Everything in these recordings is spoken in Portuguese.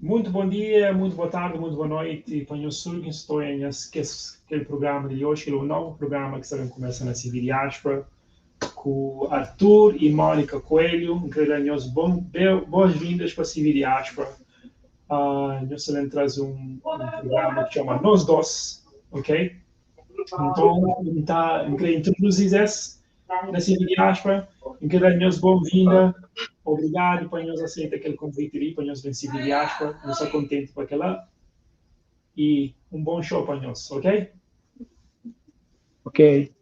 Muito bom dia, muito boa tarde, muito boa noite. Para os que estou em aquele programa de hoje, que é o novo programa que está começando a seguir diáspora, com Arthur e Mônica Coelho. Queremos boas-vindas para a Civil Diáspora. Nós também traz um programa que chama Nós Dois, ok? Então, queria introduzir esse na Civil Diáspora. Queremos boa-vinda. Obrigado por nos aceitar aquele convite ali, para nos vencer de diáspora. Nós estamos contentes por aquela. E bom show para nós, ok? Ok.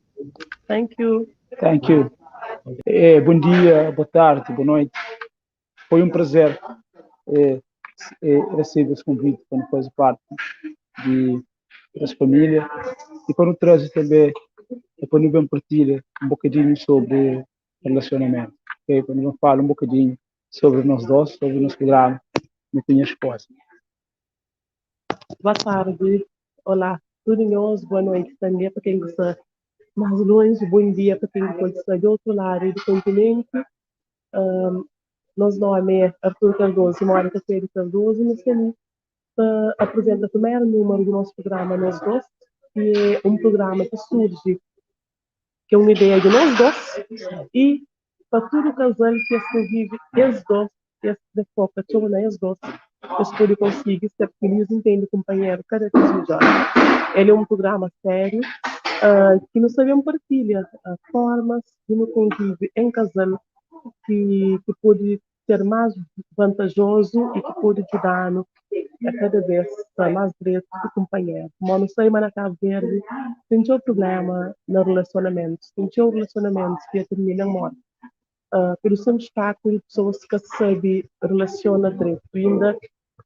Thank you. Thank you. Bom dia, boa tarde, boa noite. Foi um prazer receber esse convite para fazer parte dessa família e para trazer também, para nos partilhar um bocadinho sobre relacionamento. Okay? Para nos falar um bocadinho sobre nós dois, sobre o nosso programa, e minha esposa. Boa tarde. Olá, tudo bem? Boa noite também para quem está mais longe. Bom dia para quem está do outro lado do continente. Nosso nome é Arthur Cardoso e Mônica Cardoso. Nós temos apresenta o primeiro número do nosso programa Nós Dois, que é um programa que surge, que é uma ideia de nós dois, e para todo o casal que convive, eles dois, de foca, torna eles dois, eles podem conseguir ser felizes, entende, companheiro, cada vez melhor. Ele é um programa sério, que nos sabemos partilhar formas de nos conviver em casal que pode ser mais vantajoso e que pode ajudar-nos a cada vez ser mais direito do companheiro. Como não sei, mas na Cabo Verde, tem um problema no relacionamento, tem um relacionamento que termina em morte. Pelo seu obstáculo, pessoas que sabem relacionar direito, ainda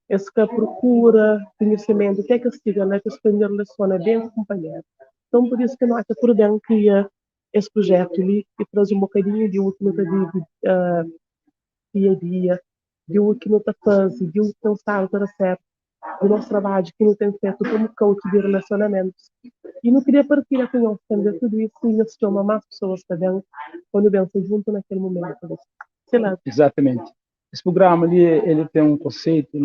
esse que procura conhecimento, o que é que se diga, né, que se pode relacionar bem com o companheiro. Então, por isso que nós, por dentro, cria esse projeto ali e traz um bocadinho de último dia a dia, de o que não está fazendo, de o que não sabe para certo, do nosso trabalho que não tem feito como coach de relacionamentos. E não queria partilhar com eles também tudo isso e eles chamam mais pessoas também quando vêm junto naquele momento. Sei lá. Exatamente. Esse programa ali, ele tem um conceito,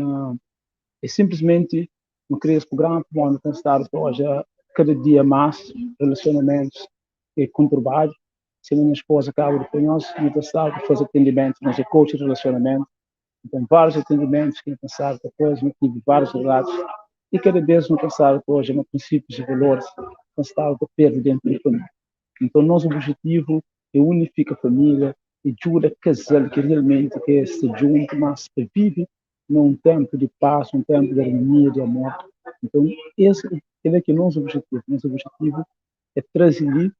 é simplesmente não cria esse programa para onde estar hoje cada dia mais relacionamentos conturbados. Se a minha esposa acaba de nós e pensar de fazer atendimentos, nós é coach de relacionamento, tem vários atendimentos que pensar depois, não tive vários relatos e cada vez não pensar hoje em princípios e valores, pensar de perda dentro da família. Então, nosso objetivo é unificar a família e ajuda casal que realmente quer se junto, mas que vive num tempo de paz, um tempo de harmonia, de amor. Então, esse é que é o nosso objetivo. Nosso objetivo é trazer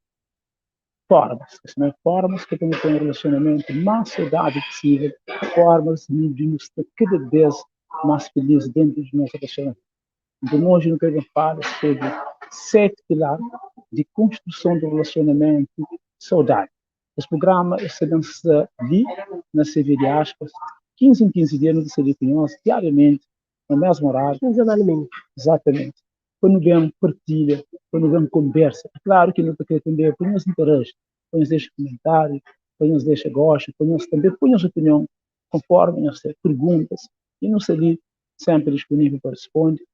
formas que temos um relacionamento mais saudável possível, formas de nos estar cada vez mais felizes dentro do nosso relacionamento. Então, hoje não quero falar sobre 7 pilares de construção do relacionamento saudável. Esse programa se lança ali, na CV de aspas, 15 em 15 dias, no CV de nós, diariamente, no mesmo horário. Quinzenalmente. Exatamente. Quando vemos partilha, quando vemos conversa, é claro que não está querendo entender, põe nos interage, põe nos deixa comentários, põe nos deixa gosto, põe nos também, põe nos opinião, conforme as perguntas, e não se ali sempre disponível para responder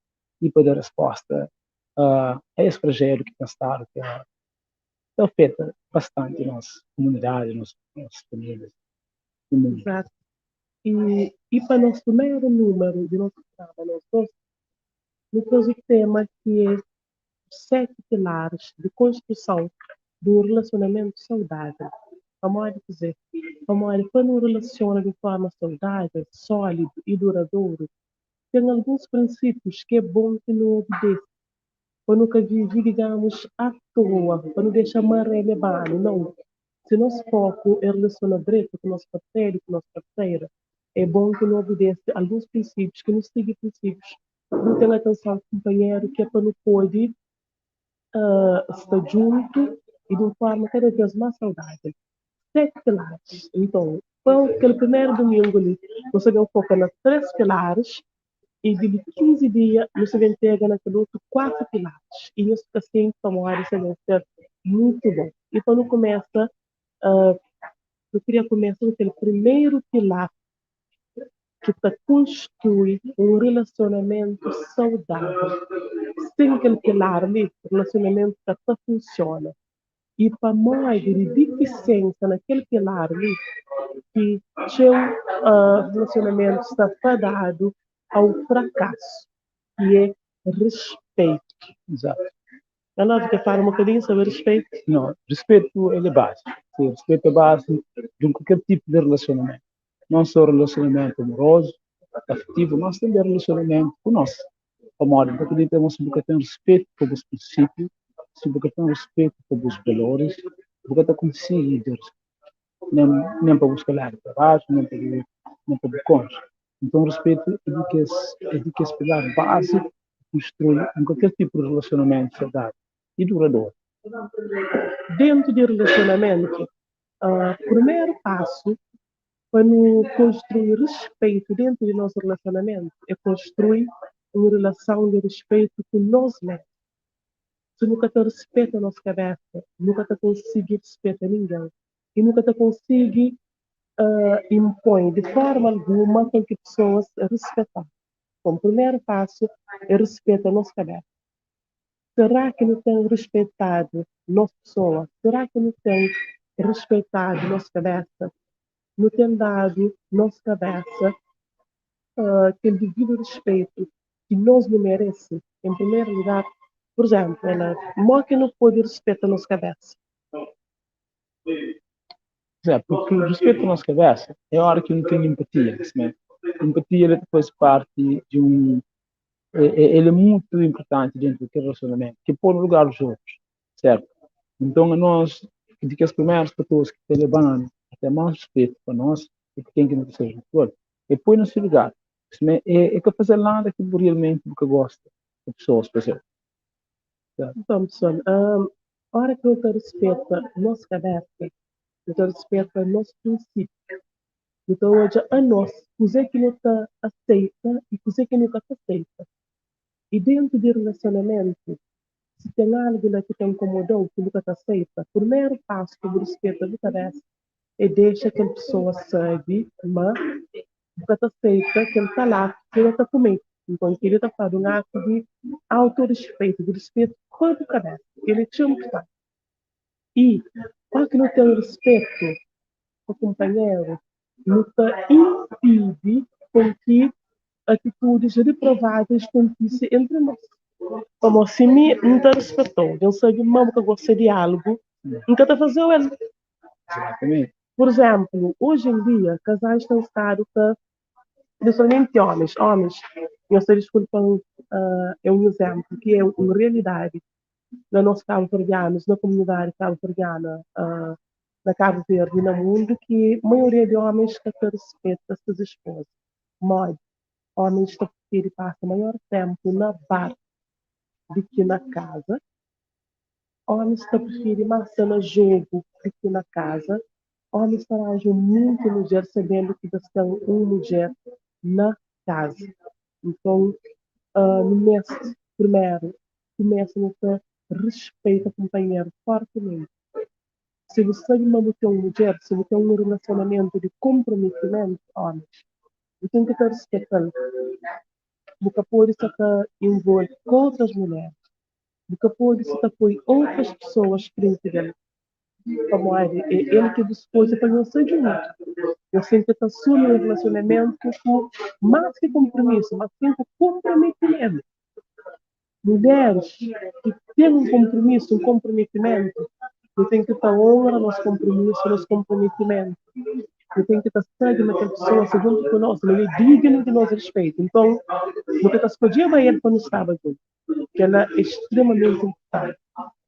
e para dar resposta a esse projeto que está feito bastante na nossa comunidade, nas nossas famílias. Exato. E para nosso primeiro número de nosso programa, nós temos o tema que é 7 pilares de construção de um relacionamento saudável. Vamos dizer, quando um relaciona de forma saudável, sólido e duradouro, tem alguns princípios que é bom que não obedeça. Para nunca viver, digamos, à toa, para não deixar mais relevante, não. Se nosso foco é relacionar direito com o nosso parceiro, com a nossa parceira, é bom que não obedeça alguns princípios, que não siga princípios. Não tenha atenção ao companheiro, que é para não poder estar junto e de uma forma cada vez mais saudável. 7 pilares. Então, para aquele primeiro domingo ali, você vai focar nas 3 pilares e de 15 dias você vai entregar naquele outro 4 pilares. E isso assim, como a você vai ser muito bom. E quando começa, eu queria começar com aquele primeiro pilar, que constrói um relacionamento saudável. Sem aquele pilar ali, o relacionamento funciona. E para mais de deficiência naquele pilar ali, que seu relacionamento está fadado ao fracasso, que é respeito. Exato. A nós que falar um bocadinho sobre respeito. Não, respeito é a base. Sim, respeito é a base de qualquer tipo de relacionamento. Não só relacionamento amoroso, afetivo, mas também relacionamento conosco. Amor, porque temos que ter respeito pelos princípios, se porque tem respeito pelos valores, porque tem conseguido nem para buscar lá para baixo, nem para o cônjuge. Então, respeito é de que esperar base construir em qualquer tipo de relacionamento saudável e duradouro. Dentro de relacionamento, o primeiro passo para construir respeito dentro do nosso relacionamento é construir uma relação de respeito com nós mesmos. Se nunca te respeita a nossa cabeça, nunca te consegue respeitar ninguém. E nunca te consegue impõe de forma alguma com que pessoas respeitar. Então, o primeiro passo é respeitar a nossa cabeça. Será que não tem respeitado nossa pessoa? Será que não tem respeitado nossa cabeça? Não tem dado nossa cabeça aquele devido respeito que nós não merecemos? Em primeiro lugar, por exemplo, ela que não pode respeitar a nossa cabeça. Porque o respeito à nossa cabeça é a hora que eu não tenho empatia. Né? Empatia ela faz parte de um. Ele é muito importante dentro daquele relacionamento, que pôr no lugar dos outros, certo? Então, a nós, de que as primeiras pessoas que te levam até mais respeito para nós, e que tem que não seja todo, é pôr no seu lugar. É que fazer nada que realmente porque gosta da pessoa especial. Então, pessoal, a hora que eu te respeito a nossa cabeça, eu te respeito a nosso princípio. Então, hoje, a nós, o que não te aceita e o que não te aceita. E dentro do relacionamento, se tem algo que te incomodou, que nunca te aceita, o primeiro passo que eu respeito a cabeça é deixar que a pessoa segue, mas nunca te aceita que ele está lá, que ele está comigo. Então, ele está fazendo um ato de autorrespeito, de respeito com a cabeça. Ele te importante. E, para que não tenha respeito ao companheiro, não te impede com que atitudes reprováveis aconteçam entre nós. Como se me não te respeitou, eu sei que mesmo que eu gosto de algo, nunca te fazer ele. Exatamente. Por exemplo, hoje em dia, casais estão estados principalmente homens, eu sei, desculpam, é um exemplo, que é uma realidade na nossa cabo-verdianos, na comunidade cabo-verdiana, na Cabo Verde e no mundo, que a maioria de homens que respeita suas esposas. Mas homens que preferem passar maior tempo na barca do que na casa. Homens que preferem mais no jogo do que na casa. Homens que arranjam muito mulher sabendo que estão uma mulher na casa. Então, no mês primeiro, começa a respeito ao companheiro fortemente. Se você não tem uma mulher, se você tem um relacionamento de comprometimento, homens, você tem que estar respeitando. Você pode estar envolvido com outras mulheres. Você pode estar com outras pessoas frente dele. Como ele que depois para você junto. Eu sempre que assume um relacionamento com mais que compromisso, mas sim com comprometimento. Mulheres que têm um compromisso, um comprometimento, eu tenho que estar honra nosso compromisso, nosso comprometimento. Eu tenho que estar segue naquela pessoa, se junto conosco, ele é digno de nosso respeito. Então, no que se podia ver quando estava junto, que ela é extremamente importante.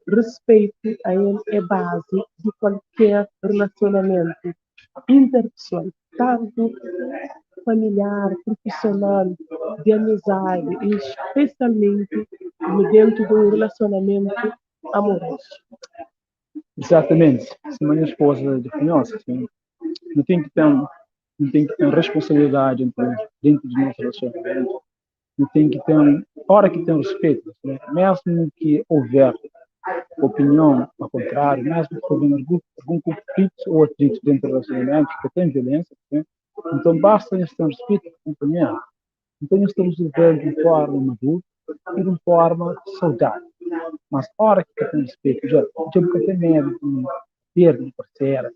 Respeito a ele é base de qualquer relacionamento interpessoal, tanto familiar, profissional, de amizade, e especialmente dentro de um relacionamento amoroso. Exatamente. Se a minha esposa definiu assim, não tem que ter responsabilidade dentro do nosso relacionamento. Não tem que ter, hora que tem respeito, né? Mesmo que houver opinião ao contrário, mesmo que houver algum conflito ou atrito dentro do relacionamento, que tem violência, né? Então, basta eles ter respeito com o companheiro. Então, eles estão resolvendo de forma madura e de forma saudável. Mas, a hora que tem respeito, já nunca tem medo de ter um parceiro,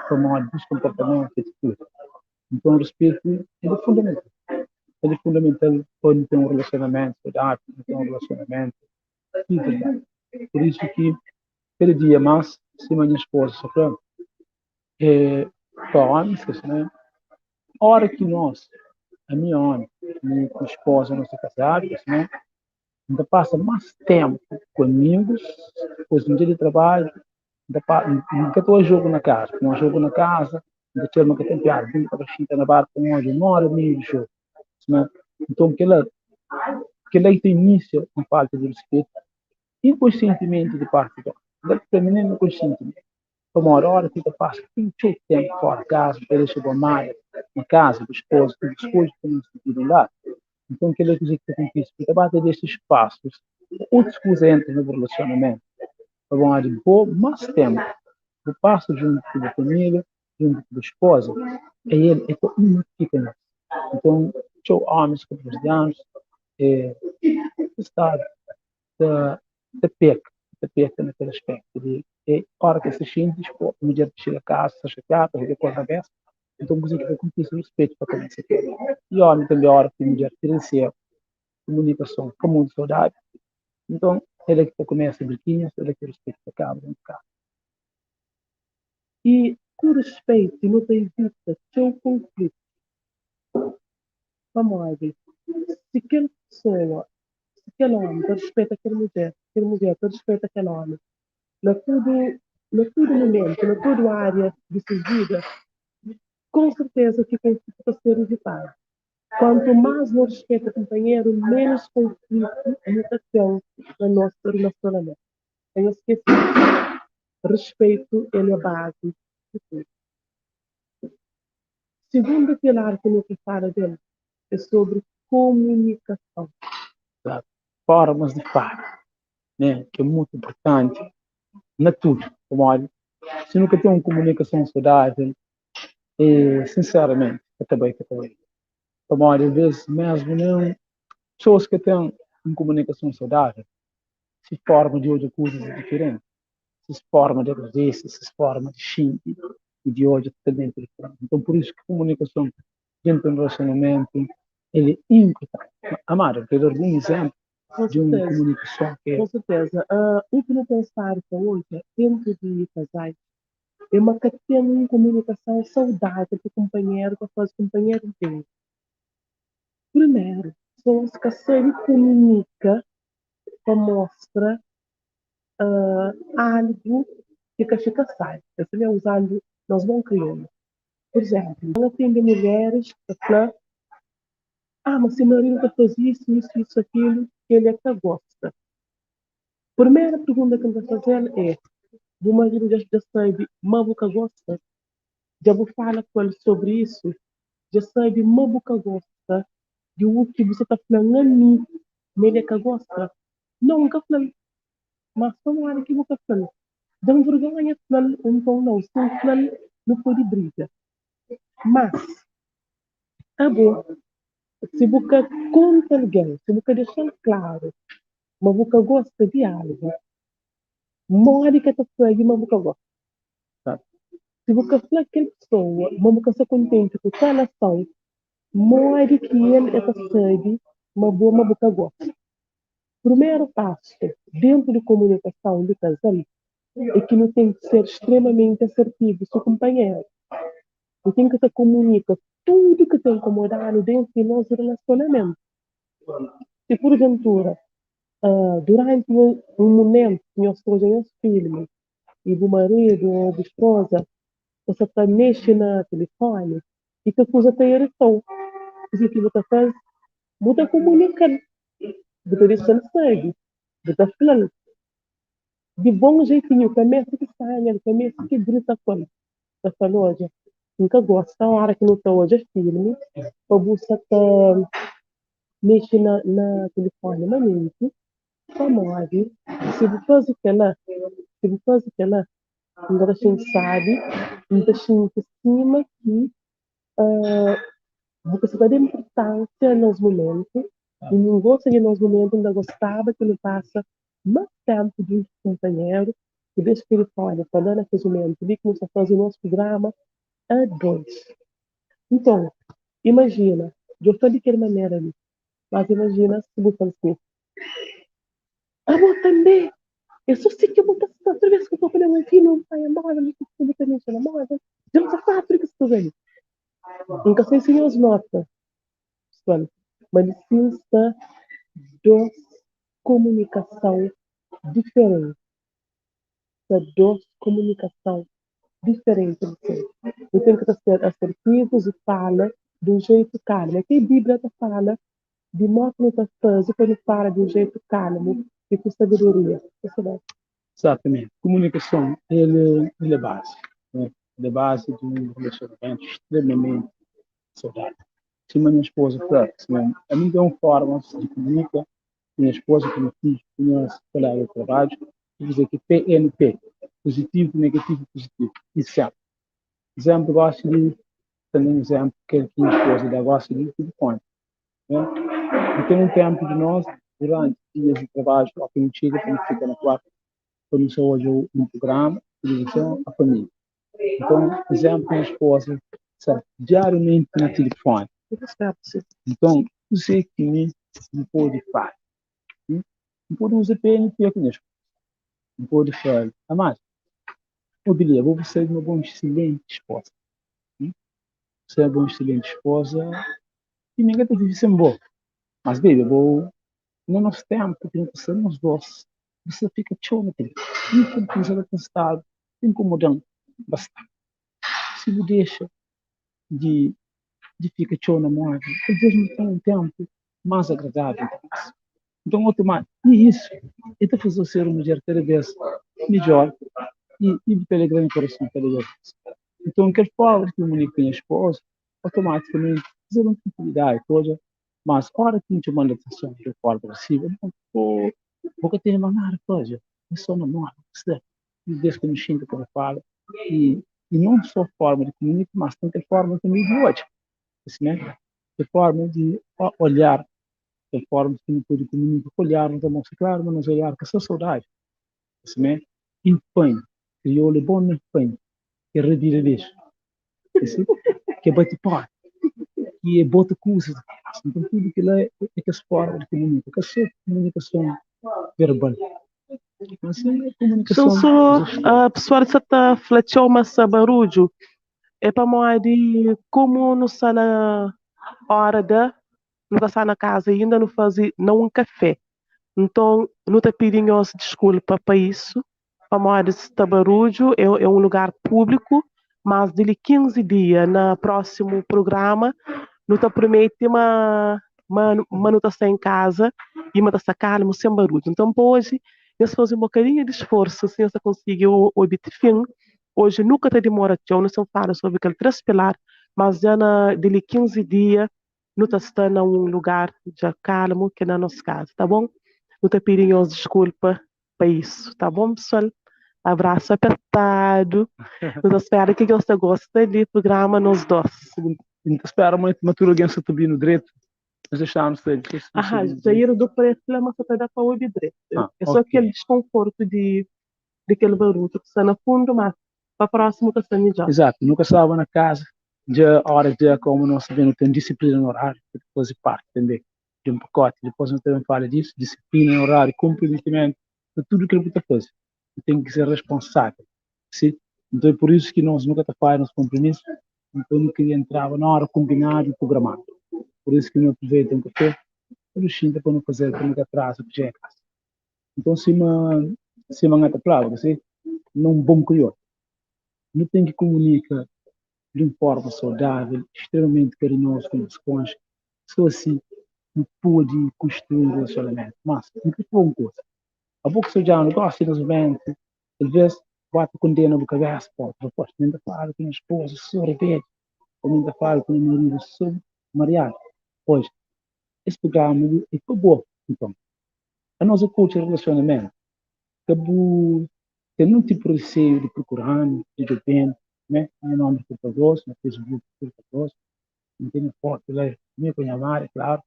tomar dos comportamentos e tudo. Então, o respeito é fundamental. É fundamental quando tem um relacionamento saudável, quando tem um relacionamento e verdade. Por isso que, cada dia mais, se a minha esposa sofreu, para homens, né? A hora que nós, a minha homem, minha esposa, não se casados, né? Ainda passa mais tempo com amigos, depois de um dia de trabalho, ainda estou a jogo na casa, com um jogo na casa, ainda ter uma catempiada, ainda para a na barca, com uma hora e meia de jogo. Né? Então, aquela início com falta de respeito, inconscientemente de parte dela. Para mim, não inconscientemente. Uma hora que eu passo muito tempo fora de casa, ele chegou mais na casa do esposo, que depois que não se viram lá. Então, aquilo que eu tenho que explicar, basta destes espaços, outros que entram no relacionamento, para de pôr mais tempo, o passo junto com a família, junto com a esposa, é ele, é que um fica nisso. Então, sou homens que anos, está da peca naquele aspecto de hora que se sente, a mulher chega a casa, se chatear, para ver coisa dessa, então você que com isso respeito para também se ter. E homem também a hora que a mulher crescer, comunicação com muito saudável, então ele é que começa a briquinhas, ele é que respeita a cabra dentro de casa. E com respeito, não tem vista que o conflito. Vamos lá, se aquela pessoa, se aquele homem respeita aquela mulher respeita aquele homem, na todo momento, na toda área de sua vida, com certeza que o conflito vai ser evitado. Quanto mais não respeita o companheiro, menos conflito mutação no nosso relacionamento. Tenho esquecido. Respeito ele é a base de tudo. Segundo pilar que eu falo dele é sobre comunicação. Formas de falar, né? Que é muito importante na tudo. Olha, se nunca tem uma comunicação saudável, sinceramente, acabei. Olha, às vezes mesmo não, pessoas que têm uma comunicação saudável se formam de outras coisas diferentes. Se forma de resistência, se forma de xingue e de ódio totalmente diferente. Então, por isso que a comunicação dentro do relacionamento ele é importante. Amar, eu quero dar um exemplo de uma comunicação que é... Com certeza. O que eu pensar hoje, dentro de casais, é uma que tem uma comunicação saudável com o companheiro, para fazer o companheiro entender. Primeiro, pessoas que se comunica, que mostra algo que a sai. Eu estou usando, nós vamos criando. Por exemplo, ela tem de mulheres que falam, mas se o marido está fazendo isso, aquilo, que ele é que gosta. Primeira pergunta que eu vou fazer é, o marido já sabe, mas o que gosta? Já vou falar com ele sobre isso? Já sabe, mas o que gosta? De o que você está falando a mim, ele é que gosta? Não, nunca falei. Mas como é que você falou? Dá vergonha falar, então não, se não falar, não pode briga. Mas, tá bom. Se você conta alguém, se você deixar claro, mas você gosta de algo, morre que está falando, mas você gosta. Se você falar que aquela pessoa, mas você está contente com aquela ação, morre que ele está falando, mas você gosta. Primeiro passo, dentro de comunicação do casal, é que não tem que ser extremamente assertivo com o companheiro. Não tem que se comunica tudo que tem incomodado dentro do nosso relacionamento. Se porventura, durante um momento que nós estamos em filme e do marido ou da esposa, você está mexendo no telefone e que coisa tem ereção. Isso que você faz, você comunica, você deixa ele segue, você fala. De bom jeitinho, começa que sai, começa que grita com ele. Você falou, hoje, nunca gosta, a hora que não está hoje é filme, para você mexer na telefone, na mente, famose, se você faz aquela, ainda a gente sabe, ainda a gente estima que Porque se dá importância nos momentos, e não gosta de nos momentos, ainda gostava que ele passa mais tempo de um companheiro, que desde que ele fala, falando aquele momento, ele começa a fazer o nosso programa a dois. Então, imagina, eu estou de que maneira ali, mas imagina se você fala assim, também, eu só sei que eu vou passar outra vez que eu estou falando aqui, não vai embora, não sei se também chama moda, já não está fácil que estou vendo. Nunca sei se os nota, pessoal, mas licença de comunicação diferente, de comunicação diferente. Eu tenho que ser assertivos e fala de um jeito calmo. Aqui a Bíblia fala de modo que está fazendo quando fala de um jeito calmo e com sabedoria. Exatamente. Comunicação, ele é base. Né? Ele é base de um relacionamento extremamente saudável. Se minha esposa fala, a mim tem uma forma de comunicar, minha esposa, com meu filho, minha colega de trabalho, dizer que PNP, positivo, negativo, positivo. Isso é. Exemplo, gosto de, também exemplo, que a minha esposa ainda gosta de telefone. Né? E tem um tempo de nós, durante dias de trabalho, a conhecida, quando fica na quarta, quando sou hoje um programa, televisão, a família. Então, exemplo, minha esposa, sabe, diariamente no telefone. Então, você que não pode fazer. Não pode usar PNP com isso. Não pode fazer. Mas, eu diria, vou ser uma boa, excelente esposa. Você é uma boa, excelente esposa e ninguém está vivendo boa. Mas, baby, no nosso tempo, tem que ser nós dois. Você fica chorando, não tem que ser cansado, incomodando bastante. Se você deixa de ficar chorando na morte, às vezes não tem um tempo mais agradável. Então, automático. E isso, então faz você ser uma mulher cada vez melhor e pela grande coração cada vez mais. Então, quer falar que comunica com a esposa, automaticamente, fazer uma tranquilidade toda, mas a hora que a gente manda atenção de forma agressiva, vou ter mais nada, coisa. É só namoro, você. E desde que me xinga quando fala. E não só forma de comunicar, mas tem forma também de hoje. Assim, né? De forma de olhar, de forma que não pode comunicar, olhar, não estamos claro, mas olhar com essa saudade. Assim, né? Empenho. Criou o bom empenho. Que é redire isso. Assim, que é bate pá. Que é bota coisas. Então, tudo aquilo é que essa forma de comunicar. Que é comunicação verbal. Mas é comunicação. A pessoa que está falando mais barulho é para modo de como não está na hora de não está na casa ainda não fazer não um café. Então, não está pedindo desculpa para isso. Para modo de estar barulho é um lugar público, mas de 15 dias no próximo programa não está promete uma não está em casa e uma está calmo sem barulho. Então, hoje eles fazem um bocadinho de esforço, assim, eles conseguem o objetivo. Hoje nunca te demora, não se fala sobre aquele transpirar, mas já de 15 dias, não está num lugar já calmo, que é na nossa casa, tá bom? Não te pedem desculpa para isso, tá bom, pessoal? Abraço apertado. Não espero que você goste do programa nos dois. Espera muito, matura alguém se subir no direito. Nós deixamos ele. Sair do preço, mas você dá para o direito. É só aquele desconforto de aquele barulho que está no fundo, mas para o próximo está melhor. Exato, nunca estava na casa, já a hora de como nós sabemos, tem disciplina no horário, que depois parte também de um pacote, depois nós também fala disso, disciplina no horário, comprometimento, de tudo que ele está fazendo. Tem que ser responsável, sim? Então é por isso que nós nunca fazemos nos compromissos, então não queria entrar na hora combinada e programada. Por isso que não aproveita um café, por isso para não fazer como que atrasa, porque já é casa. Então se uma palavra, assim, não bom criou. Não tem que comunicar de uma forma saudável, extremamente carinhoso com os cônjuges. Só assim não pode construir um relacionamento. Mas, não que for uma coisa. A boca se já não gosta de relacionamento, às vezes bate condena na cabeça, pô, depois ainda fala com a esposa sobre bebê, ou ainda fala com o marido sobre mariado. Pois, esse programa é bom. Então, a nossa cultura de relacionamento, acabou tendo um tipo de receio de procurando, de repente, né? Meu nome é Portugal, no Facebook Portugal, não tem foto lá, minha cunhada, claro,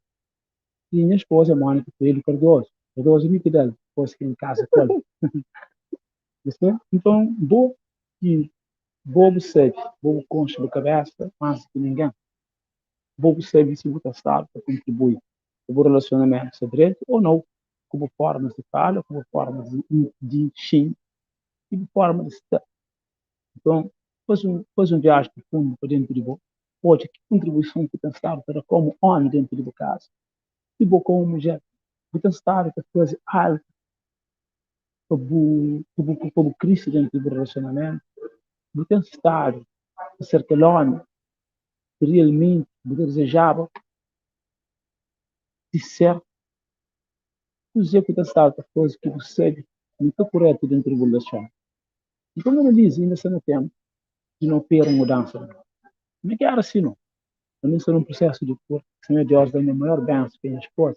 e minha esposa, Mônica Coelho Cardoso. Cardoso é amiga dela, depois que em casa com ela. Então, que bobo sabe, bobo concha da cabeça, mais que ninguém. Bobo sabe se você está para contribuir com o relacionamento, se é direito ou não, como forma de fala, como forma de sim, e de forma de estar. Então, faz um viagem profundo para dentro de você. Pode, que contribuição que pensar para como homem dentro de casa, e você como mulher, que pensar para fazer algo para o Cristo dentro do relacionamento, que pensar para ser aquele homem que realmente desejava de ser, dizer que pensar para coisas que você não está correto dentro do relacionamento. Então, eu diz, ainda se não tem, de não ter mudança. Não é que era assim, não. Também sou um processo de cor, que Senhor Deus dá a maior bênção para a esposa.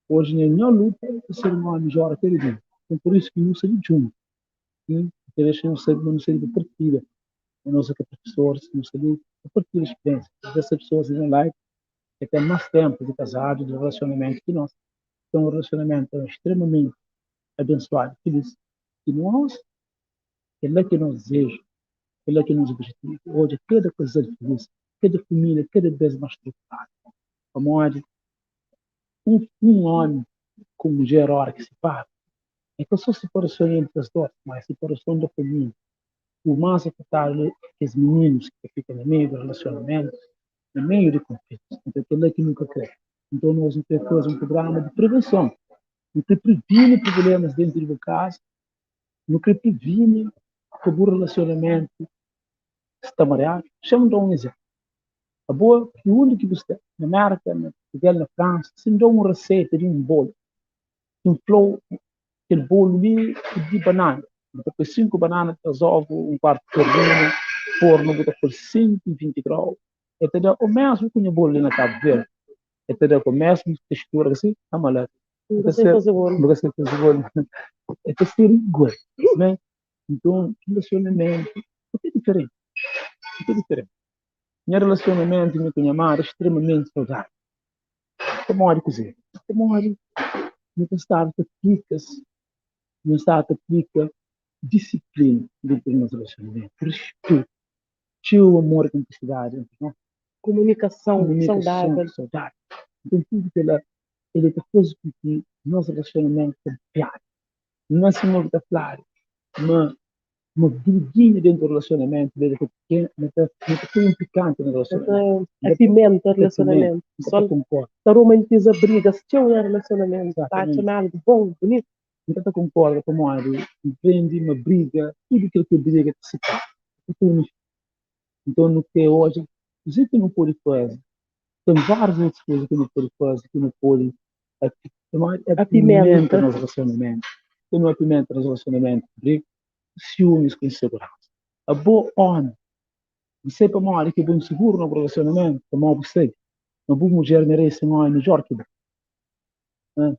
Hoje, nenhuma luta é ser humano melhor aquele dia. Então, por isso que não sei de junto. E deixa não sei de partida. Não sei que professores, não sei de partilha de experiência. Essas pessoas em live que têm mais tempo de casado, de relacionamento que nós. Então, um relacionamento extremamente abençoado, feliz. E nós, ele é que nos deseja, ele é que nos objetiva. Hoje, cada coisa feliz, cada família, cada vez mais estruturada. Amor, um homem com mulher, a hora que se fala, é que só separação entre as duas, mas separação da família. O mais afetado é os meninos que ficam no meio do relacionamento, no meio de conflitos. Então, aquele é que nunca quer. Então, nós temos que fazer um programa de prevenção, no que previne problemas dentro do casa, no que previne que o relacionamento está mareado. Chama de um exemplo. A boa, que o único que você, na América, na Portugal, na França, se me dá uma receita de um bolo, um flow, aquele bolo ali de banana. Depois 5 bananas, resolve um quarto de forno, forno, por 120 graus. Até dá o mesmo com o bolo na Cabo Verde. Até dá o mesmo textura, assim, a maleta. Nunca sei fazer bolo. Nunca sei fazer bolo. Até ser igual, né? Então, relacionamento, é diferente. É diferente. Minha relacionamento com minha mãe é extremamente saudável. Como hora cozer? Como hora, não está que aplicas, não está que aplica disciplina dentro do nosso relacionamento, respeito, teu amor e cumplicidade, né? Comunicação saudável. Então, tudo ele está coisa que nosso relacionamento é piada. Não é assim uma vida clara, mas uma vidinha dentro do relacionamento, dele que tem um picante no relacionamento. A pimenta do relacionamento. Só romantiza brigas, se um relacionamento, está chamado de bom, bonito. Então, concorda com o Mário, empreende uma briga, tudo aquilo que briga que se faz. Então, no que hoje, a gente não pode fazer. Tem várias outras coisas que não pode fazer, que não pode. A pimenta nos relacionamentos. Se não é pimenta nos relacionamentos, briga, ciúmes com insegurança. A boa honra. Você para uma que é bem seguro no relacionamento, como você. Uma boa mulher merece um homem melhor que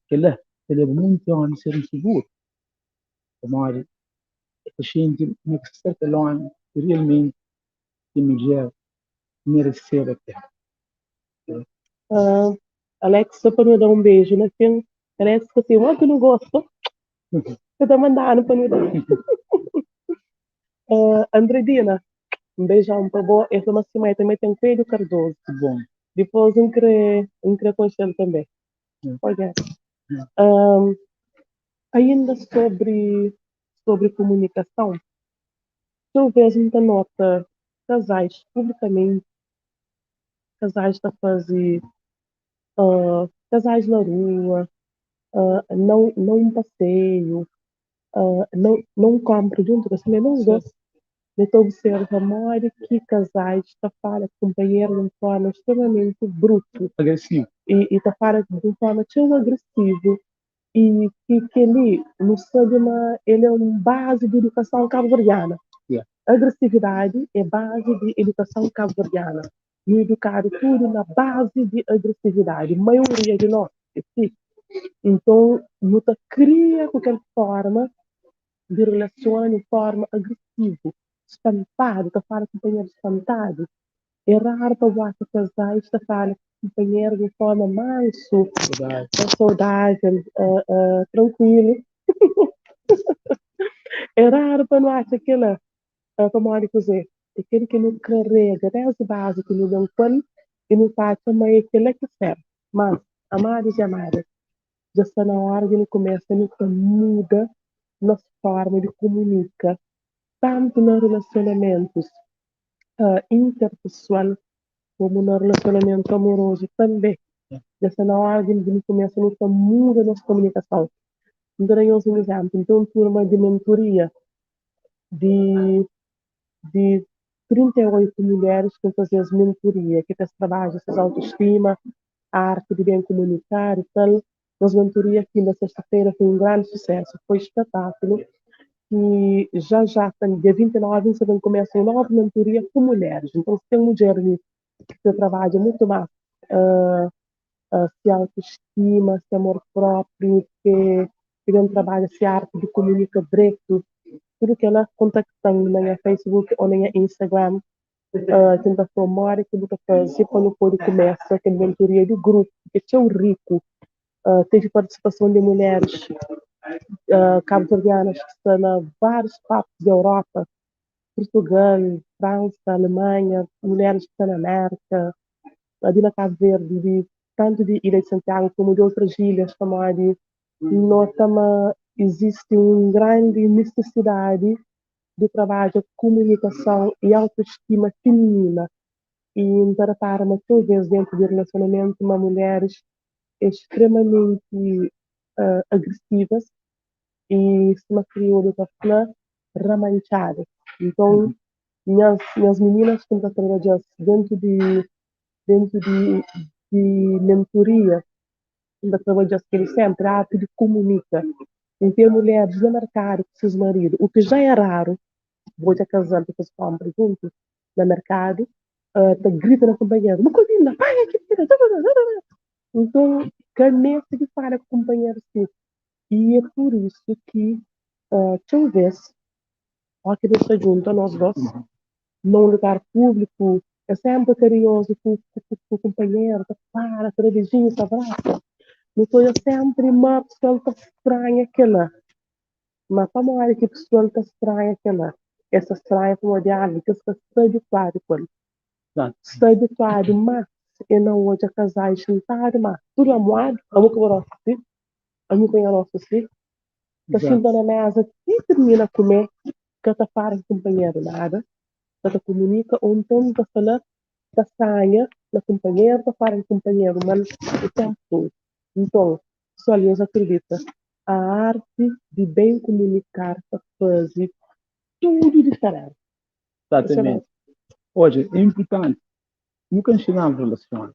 ele. Ele é muito homem ser inseguro. Como a gente não precisa ter homem que realmente a mulher merecer até. Alex, só para me dar um beijo, né? Parece que assim, que não gosto. Eu estou mandando para me dar. Andredina, um beijão para você. Essa é também tem Pedro Cardoso. Bom. Depois eu queria conhecer ele também. Olha. Ainda sobre comunicação, talvez muita nota casais publicamente, casais a fazer casais na rua, não um passeio, não compra junto, assim, não os dois. Então observa mais que casais está fala companheiro de uma forma extremamente bruto, agressivo, e está fala de uma forma tão agressiva, e que ali no Sodoma ele é uma base de educação cabo-verdiana. Yeah. Agressividade é base de educação cabo-verdiana. E educar tudo na base de agressividade. A maioria de nós, sim. Então, não cria qualquer forma de relação de forma agressiva, espantado, está fala companheiro espantado. É raro para você casar e estar com companheiro de forma manso, Verdade. saudável, tranquilo. É raro para nós aquela, como eu dizer, aquele que não carrega desde base que não dá quando e não faz também aquele que serve. Mas, amados e amadas, já está na hora de ele começa a muda nossa forma de comunicar, tanto nos relacionamentos interpessoal como no relacionamento amoroso também. Já está na hora de ele começa a muda nossa comunicação. Então, um exemplo, então, turma de mentoria de, de 38 mulheres que fazem as mentoria, que faz trabalho, essa autoestima, a arte de bem comunicar e tal. Nas mentorias aqui na sexta-feira foi um grande sucesso, foi espetáculo. E já tem, dia 29, você vai começar uma nova mentoria com mulheres. Então, se tem mulher ali que trabalha muito mais se autoestima, se amor próprio, que não trabalha se arte de comunicar direito, tudo que ela contactando na Facebook ou na Instagram, tenta formar e tudo que fazer quando pode começar aquela mentoria de grupo, que é o rico. Teve participação de mulheres cabo-verdianas que estão em vários países da Europa, Portugal, França, Alemanha, mulheres que estão na América, ali na Cabo Verde, tanto de Ilha de Santiago como de outras ilhas, como a de notama existe uma grande necessidade de trabalho de comunicação e autoestima feminina. E para talvez dentro de relacionamento, uma mulheres extremamente agressivas e se uma crioula está ramanchada. Então, minhas meninas que estão trabalhando dentro de mentoria, ainda trabalham sempre, a arte de comunicar. Em ter mulheres no mercado com seus maridos, o que já é raro, vou já casar com as compras juntos no mercado, tá grita na companheira, uma coisinha, pai, aqui, então, caneta que fala com o companheiro, sim. E é por isso que, talvez, ó, que deixa junto a nós dois, num lugar público, é sempre carinhoso com o companheiro, tá para, tá beijinho, tá abraça. Então, é sempre uma pessoa que estranha aquela. Mas como é que a pessoa está estranha aquela? Essa estranha como de algo que está habituado com ele. Está habituado, mas eu não hoje a casar e sentado, mas tudo amado, a boca para assim, a minha cunha nossa assim, está sentando na mesa e termina a comer, que está para companheiro nada, que está comunica, ou então está falando da sanha, da companheira, está para companheiro, mas o tempo todo. Então, só Deus acredita. A arte de bem comunicar para fazer tudo diferente. Exatamente. Hoje, é importante. Nunca ensinamos relações.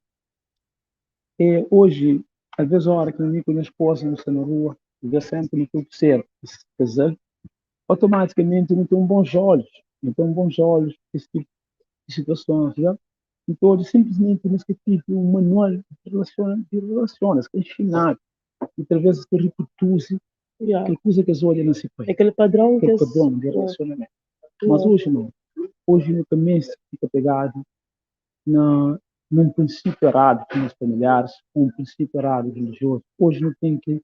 Hoje, às vezes, a hora que eu vi com a minha esposa não está na rua, vê sempre no tudo certo, se casar, automaticamente não tem bons olhos. Não tem bons olhos esse tipo de situações. Já? Então, hoje, simplesmente, nesse tipo um manual de relações que é ensinado. E talvez se reproduz aquela coisa que as olhas não se faz. Aquele padrão aquele padrão de relacionamento. Mas hoje não. Hoje no começo fica pegado num princípio errado com os familiares, um princípio errado religioso. Hoje não tem que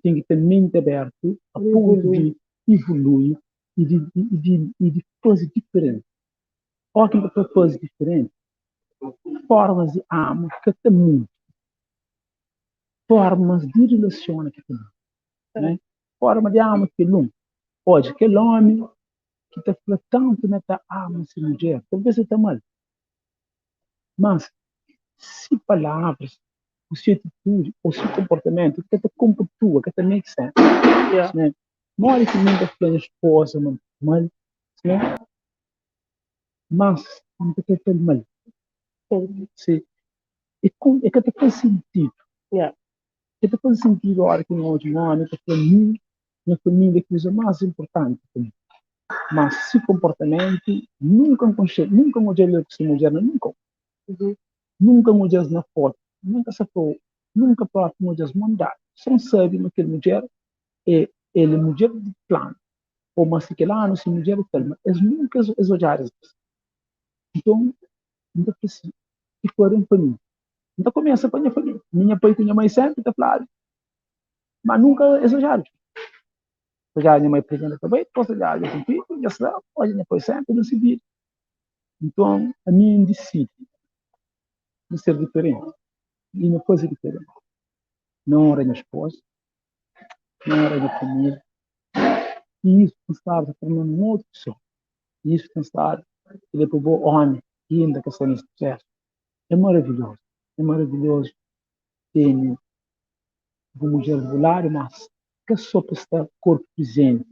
ter mente aberta a ponto de evoluir e de fazer diferente. Olha que para fazer diferente. Formas de amor que tem muito. Formas de relacionamento que tem muito. Né? Forma de amor que não. Hoje, aquele homem que está falando tanto nessa alma se mulher, talvez está mal. Mas, se palavras, o seu atitude, o seu comportamento, que te comportua, que te make sense. Né? Não é que nunca foi a esposa, mal, né? Mas, não te quer mal. Sim. E que te faz sentido. Que te faz sentido a hora que nós, minha família, que é o mais importante para mim. Mas se comportamento nunca mulher se mulher nunca nunca mulheres na foto nunca se foi nunca para mulheres mandar só sabe que mulher é ele mulher de plano ou mas que lá não se mulher de plano é nunca exagerar então ainda preciso que forem família. Então começa para a minha família. Minha pai tinha mais sempre, está claro. Mas nunca exagero. Já minha mãe presente também, posso já eu cumpri, já sei, olha, minha pai sempre decidir. Então, a mim decide de ser diferente. E uma coisa diferente. Não era minha esposa, não era minha família. E isso pensar de tornar uma outra pessoa. E isso pensar que ele é para o bom homem e ainda que seja nesse processo. É maravilhoso. É maravilhoso. Tem uma mulher de volar, mas que só para estar corpo presente.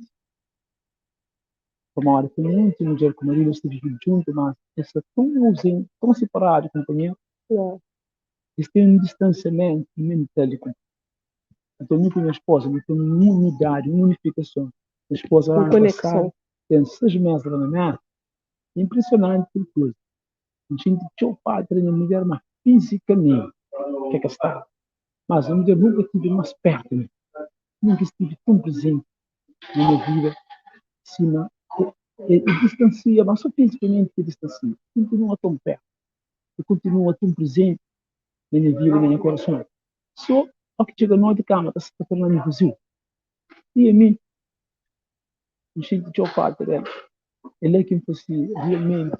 Uma hora tem muita mulher com o marido esteve junto, mas essa tão ausente, tão separado, companheiro. Eles têm um distanciamento mental. Então, eu com minha esposa, eu tenho uma unidade, uma unificação. Minha esposa lá no passado, tem 6 meses lá na minha. É impressionante por coisa. A gente tinha o padre da mulher, mas fisicamente, que é que está. Mas a mulher nunca estive mais perto de mim. Nunca estive tão presente na minha vida, acima. E distancia, mas só fisicamente que distancia. Continua tão perto. E continua tão presente na minha vida, no meu coração. Só ao que chega nós de cama, está se tornando vazio. E a mim, o jeito de o padre dela, ele é quem fosse realmente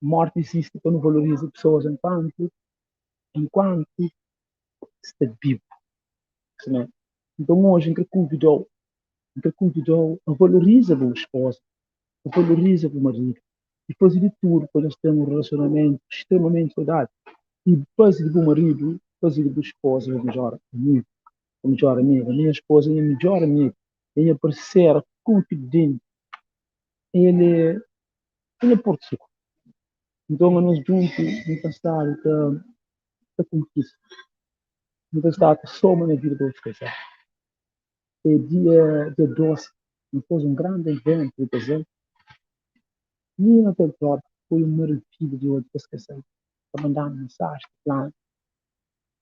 morte existe quando valoriza pessoas enquanto está vivo. Né? Então hoje, que convidou a valoriza a esposa, a valoriza o marido, e fazer de tudo para eles terem um relacionamento extremamente saudável. E depois de bom marido, fazer de boa esposa, o melhor amigo, a melhor amiga. A minha esposa é a melhor amiga. Ele é parceira, confidente. Ele é Porto Seguro. Então, nós juntos, nunca está a conquista. Nunca está a soma na vida dos casais. É dia 12, depois um grande evento de casal. E naquele episódio foi uma maravilha de hoje para se casar. Para mandar mensagem, plano.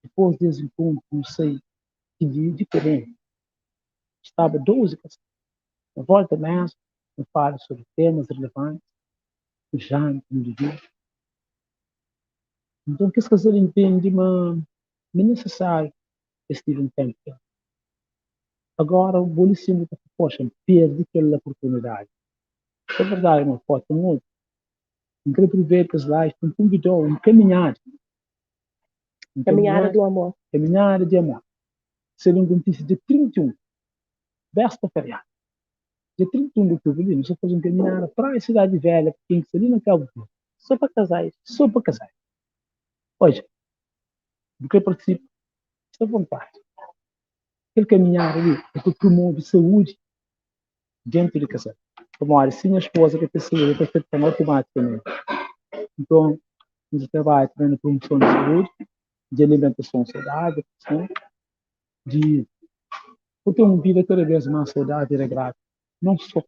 Depois desse encontro, não sei que dia diferente. Estava 12 casais. Na volta mesmo, eu falo sobre temas relevantes, o janto, o indivíduo. Então, que esse casal entende, mas não é necessário esse tipo de tempo. Agora, o bolicista está poxa, perde aquela oportunidade. É verdade, não pode muito. Não quero prever que as lives me convidou a caminhar. Caminhada do amor. Caminhada de amor. Seria um notícia de 31, véspera feriado. Dia 31 de outubro, nós só fazemos caminhada para a cidade velha, porque tem ali na Cabo Verde. Só para casais. Só para casais. Hoje, do que participa, está à vontade. Aquele caminhar ali é para promover saúde dentro de casa. Como olha, se minha esposa que tem saúde, está feito automaticamente. Então, a gente trabalha também na promoção de saúde, de alimentação saudável, né? De ter uma vida cada vez mais saudável e agradável. Não só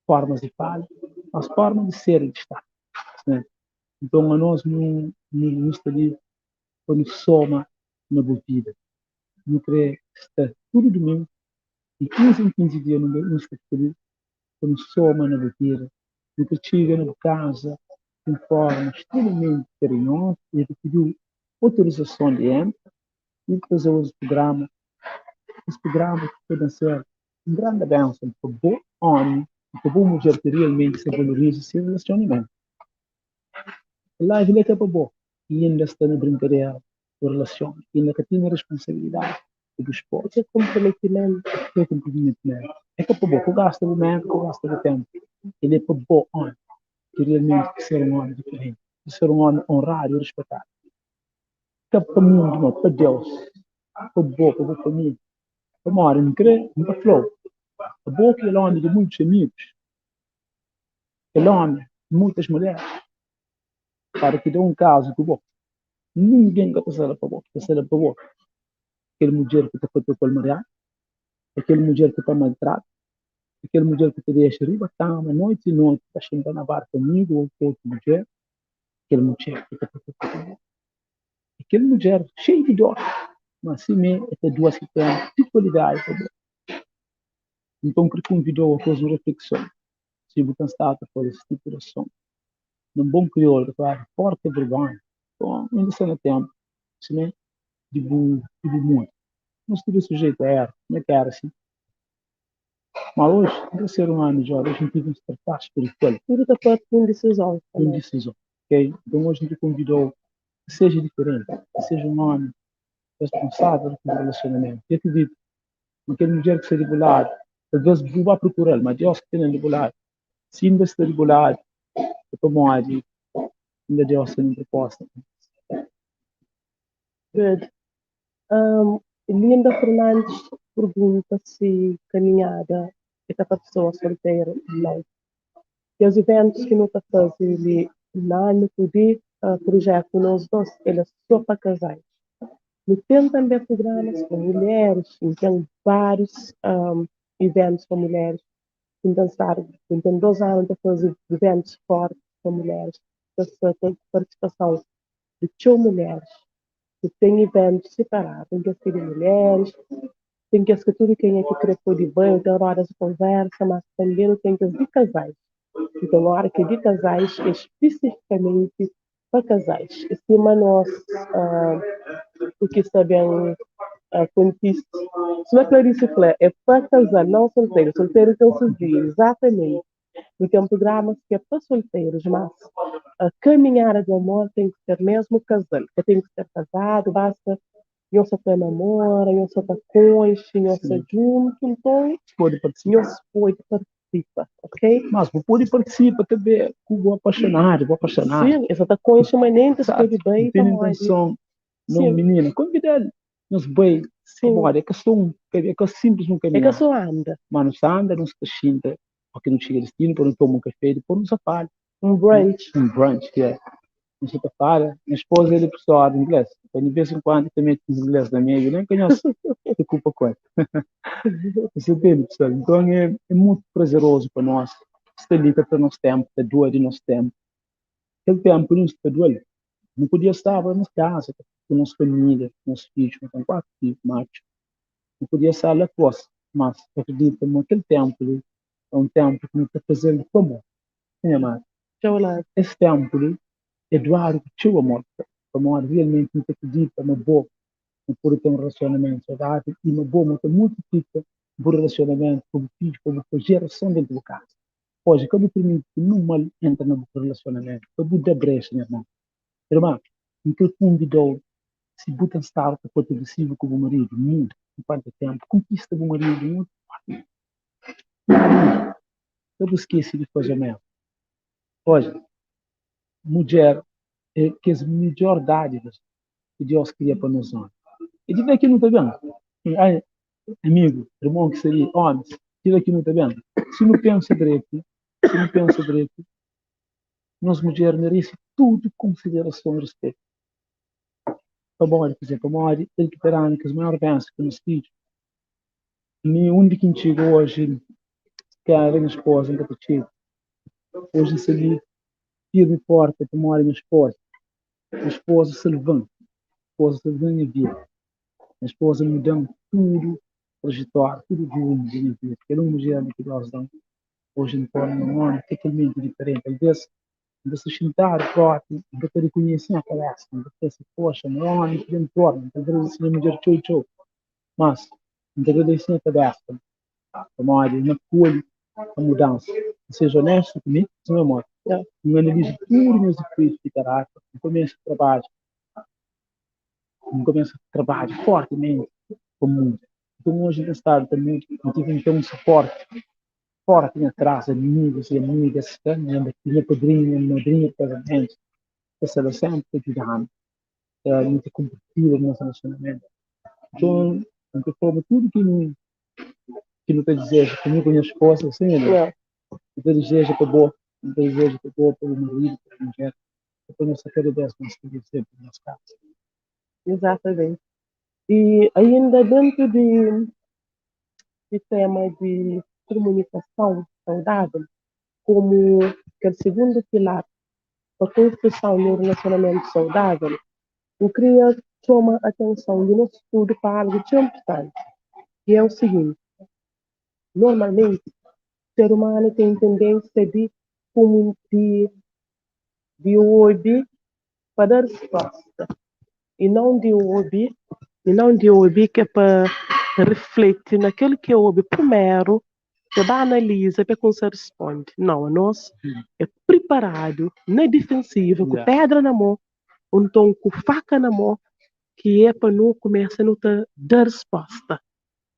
formas de falar, mas formas de ser e de estar. Né? Então, a nós não está ali quando soma na boa vida. Não crê que está tudo domingo, e 15 em 15 dias não está ali quando soma na boa vida. Não chega na casa de forma extremamente carinhosa e pediu autorização de entrar e fazer os programas. Os programas podem ser um grande bênção para bom homem, para boa mulher que realmente se valoriza esse relacionamento. Lá ele é para bom e ainda está na brincadeira da relação, ainda que tem a responsabilidade do esporte. É comprometimento. É comprometimento. É para bom, que gasta o momento, que gasta o tempo. Ele é para bom homem, que realmente que ser um homem diferente, que ser um homem honrado e respeitado. Que é para o mundo, para Deus, para a família. Para uma hora, não querer, não para flow. A boca é homem de muitos amigos. É homem de muitas mulheres. Para que dê um caso que bom. Ninguém quer passar para a boca, passar para a boca. Aquele mulher que está feito com o marido, aquele mulher que está maltratada, aquele mulher que te deixa riba, cama, noite e noite, está sentando na barra comigo ou com outra mulher, aquele mulher que está feito com a boca. Aquele mulher cheio de dor, mas assim mesmo, é duas que têm de qualidade para a boca. Então, que convidou a fazer uma reflexão, se você está a fazer esse tipo de ação. num bom crioulo, claro, porta vergonha. Então, ainda sendo tempo, assim, de muito. Mas tudo sujeito a era, como é que era assim? Mas hoje, para ser humano jovem, a gente tem que se tratar espiritual, Tudo está parte de decisão com também. decisão, ok? Então hoje a gente convidou que seja diferente, que seja um homem responsável com o relacionamento. Eu acredito naquela mulher que se regular, talvez não vá procurar, mas Deus que tem regular. Se ainda está regular, eu tomo ali, ainda Deus tem proposta. Good. Linda Fernandes pergunta se caminhada é para pessoa solteira ou não. E os eventos que nós fazemos ali lá no PUDI, projeto nós dois, ele é só para casais. E tem também programas para mulheres, então vários eventos para mulheres. Então 2 anos a fazer eventos fortes para mulheres. Então, tem participação de 2 mulheres. E tem eventos separados, tem que ser de mulheres, tem que ser tudo quem é que quer pôr de banho, tem horas de conversa, mas também tem que ser de casais. Então, a hora que é de casais é especificamente para casais. Em cima nós, o que sabemos, contexto. Se a Clarice Flé é para casar, não solteiro, solteiro que eu sugi, exatamente. E tem programas que é para solteiros, mas a caminhada do amor tem que ser mesmo casal, que tem que ser casado, basta eu só para namora, eu só para conche, eu só junto, então Pode participar. eu pode participar, ok? Mas pode participar também, vou apaixonar, vou apaixonar. Sim, essa tá conche manente, se pode bem, não tem intenção, não, menina, convida ele, nos bem, é que simples nunca é que a sua anda. Mas não se anda, não se cachinta, porque não chega a destino, por não toma um café, depois não se fala. Um brunch. Um brunch, que é. Não se fala. Minha esposa, ele é pessoal de inglês. Então, de vez em quando, também tem inglês na minha, eu nem conheço, se culpa com ele. Você entende, pessoal? Então, é muito prazeroso para nós. Está ali para o nosso tempo, está doido do nosso tempo. Aquele tempo, não está doido. Não podia estar na nossa casa, com a nossa família, com os filhos, com 4 filhos, machos. Não podia estar lá fora. Mas, acredito, naquele tempo, é um tempo que nos está fazendo como? Sim, amado. Esse tempo, Eduardo, tio amor, amor realmente não acredita na boa, por ter um relacionamento saudável e uma boa, muito fica por relacionamento com o filho, com a geração dentro do casa. Hoje, como permite que não mal entra no relacionamento, para botar brecha, minha irmã. Irmã, em que convidou, se botam estar para ter possível com o marido, muito, enquanto tempo, conquista o marido, muito. Eu esqueci de fazer mesmo. Hoje, mulher é que as melhor dádivas que Deus cria para nós homens. E diz aqui não está vendo? Ai, amigo, irmão que seria homens, diz aqui não está vendo? Se não pensa direito, nós mulheres merecemos tudo consideração e respeito. Por exemplo, ele que terá que as maiores bênçãos que nos filhos. Nem onde que chegou hoje, que a minha esposa, ainda te hoje se ali, firme e forte, para morar minha esposa. Minha esposa se levanta, minha esposa se levanta em vida. Minha esposa mudando tudo, trajetória, tudo de uma vida. Porque uma mulher que nós damos hoje em forma um ano totalmente diferente. Às vezes, se sentar próximo, você reconhecer a palestra, você se poxa, não é muito de torno, às vezes se mulher tchau, mas, não agradecer a palestra, como a na colhe a mudança. Seja honesto comigo, meu amor. Não analise tudo meus efeitos de caráter, não começo a trabalho fortemente com o mundo. Então, hoje, nesse estado, também, eu tive então um suporte forte atrás, amigos e amigas, minha padrinha, minha madrinha de casamento, essa era sempre ajudando, muito compartilha no nosso relacionamento. Então, eu falo tudo que não te desejo, comigo com a minha esposa, assim, né? Eu te desejo para boa, eu te desejo para boa, para o marido, para a mulher, para a nossa cada vez mais que sempre no nosso caso. Exatamente. E ainda dentro de tema de comunicação saudável, como que é o segundo pilar para a construção de um relacionamento saudável, eu queria chamar a atenção do nosso estudo para algo tão importante, que é o seguinte: normalmente, o ser humano tem tendência de de ouvir para dar resposta. E não de ouvir que é para refletir naquilo que ouve primeiro, que vai analisar para como se responde. Não, nós é preparado, na defensiva, com pedra na mão, ou então com faca na mão, que é para não começar a dar resposta.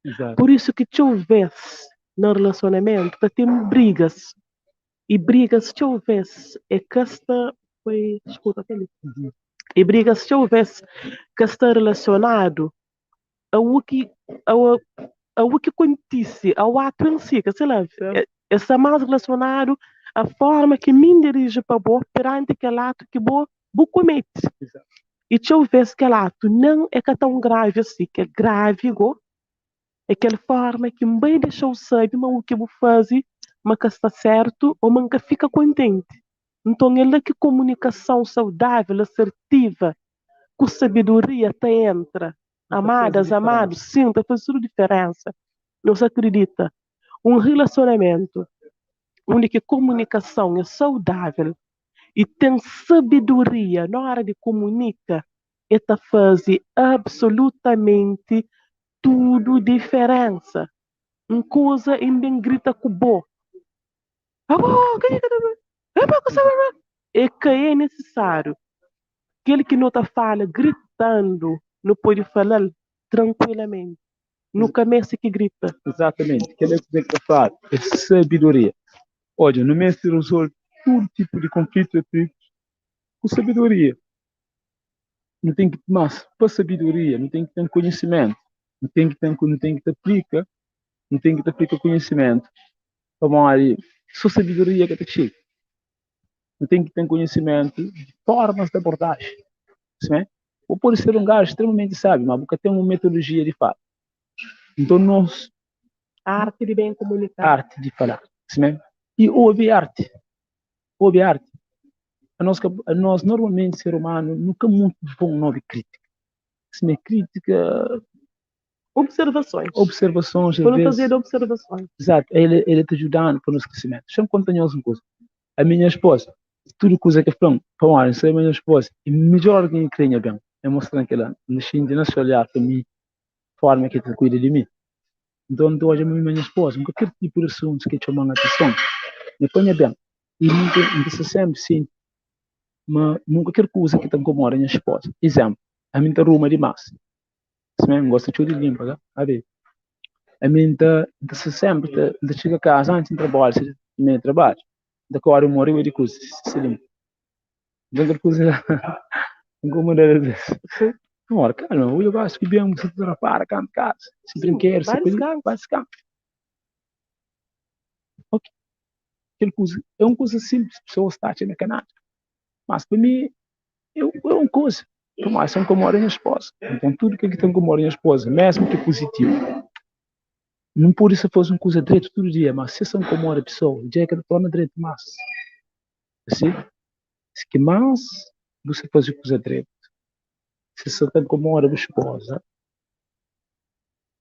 Exato. Por isso que te houvesse no relacionamento, para ter brigas. E brigas te houvesse, é que esta foi, escuta, Felipe. E brigas te houvesse que está relacionado ao que acontece, ao ato em si, que sei lá, está mais relacionado à forma que me dirige para você perante aquele ato que você comete. Exato. E te houvesse aquele ato não é que é tão grave assim, que é grave, é aquela forma que me deixou saber mas o que vou fazer, mas que está certo ou mas que fica contente. Então, ele é que comunicação saudável, assertiva, com sabedoria até entra. Amadas, amados, sim, está fazendo diferença. Não se acredita. Um relacionamento onde que a comunicação é saudável e tem sabedoria na hora de comunicar, está fazer absolutamente tudo diferença. Uma coisa em bem grita com o bo. É que é necessário. Aquele que não está fala gritando, não pode falar tranquilamente. Nunca mais que grita. Exatamente. Aquilo que eu falar é sabedoria. Olha, no mês se resolve todo tipo de conflito com sabedoria. Não tem que mais para sabedoria, não tem que ter conhecimento, não tem que te aplica, não tem que te aplica conhecimento. Vamos ali, só sabedoria que te chega. Não tem que ter conhecimento de formas de abordagem, né? Ou pode ser um gajo extremamente sábio, mas porque tem uma metodologia de fato. Então nós A arte de bem comunicar. Arte de falar, né? E houve arte. Nós normalmente, ser humano, nunca muito bom nove crítica. Se me crítica, Observações. às Para não vezes. fazer observações. Exato, ele te ajudando para o nosso crescimento. Deixa eu contar uma coisa. A minha esposa, tudo coisa que falam, se a minha esposa, é melhor que quem bem. É mostrando que ela, não se olhar para mim, forma que te cuida de mim. Então, hoje a minha esposa, qualquer tipo de assuntos que chamam a atenção, me põe bem. E nunca se sempre sim, mas qualquer coisa que te incomoda a minha esposa. Exemplo, a minha arruma demais. Se mesmo gosta de limpa, tá? A ver. A minha se sempre, chega a casa antes de trabalho, se nem trabalho. Da hora eu moro e de coisa, se limpa. Outra coisa, incomoda às vezes. Ora, calma, eu gosto que bem, se tu para, cá em casa. Se brinquedo, se vai se campo. Ok. Aquela coisa, é uma coisa simples, a pessoa está na canal. Mas para mim, é uma coisa. Por mais são como a minha esposa. Então, tudo que tem como a minha esposa, mesmo que positivo, não pode ser fazer uma coisa direito todo dia, mas se são como a pessoa, já é que torna direito mais. Assim, se que mais você faz coisa direito, se você tem como a esposa,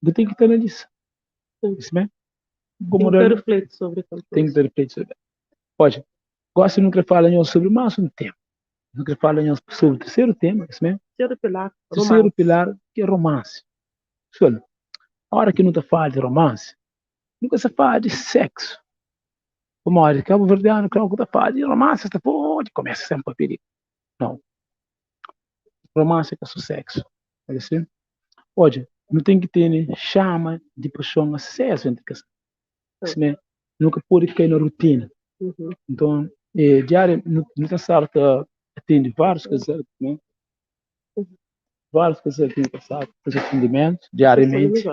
você tem que ter nisso. Isso mesmo? Tem que refletir sobre aquilo. Tem que ter refletir sobre. Pode. Gosto de nunca falar sobre mais um tema. Nunca fala sobre o terceiro tema, isso mesmo? Terceiro pilar, que é romance. Olha, a hora que não te fala de romance, nunca se fala de sexo. Como a Cabo Verdeano, que não te fala de romance, você pode começa sempre a pedir. Não. Romance é só sexo. É assim? Olha, não tem que ter chama de paixão acesso entre casais. Isso mesmo? Nunca pode cair na rotina. Então, diário, não está certo, atende vários casais, né? Várias pessoas têm passado por atendimentos diariamente.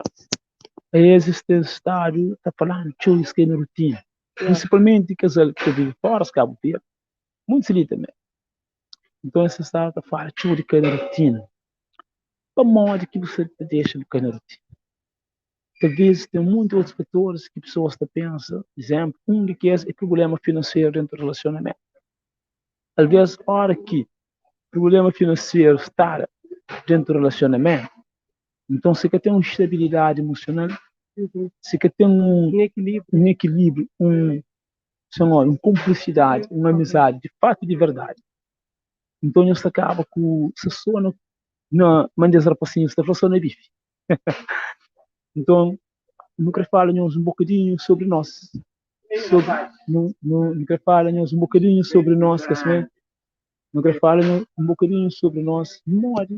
Aí existe estádio, está falando, tio, isso que é na rotina. Principalmente casal que vive fora de Cabo Verde. Muito feliz também. Então, esse estádio está falando, tio, de que é na rotina. Para modo que você te deixa de que é na rotina. Talvez tem muitos outros fatores que pessoas pensam. Exemplo, um de que é o problema financeiro dentro do relacionamento. Às vezes, a hora que o problema financeiro está dentro do relacionamento, então se que tem uma estabilidade emocional, se que tem um equilíbrio, uma cumplicidade, uma amizade de fato e de verdade, Então, isso acaba com se sono na manhã para paciência, da pessoa não vive. Então, não quero falar um bocadinho sobre nós. Sobre, não quero falar um bocadinho sobre nós, que assim, não quero falar um bocadinho sobre nós, memória,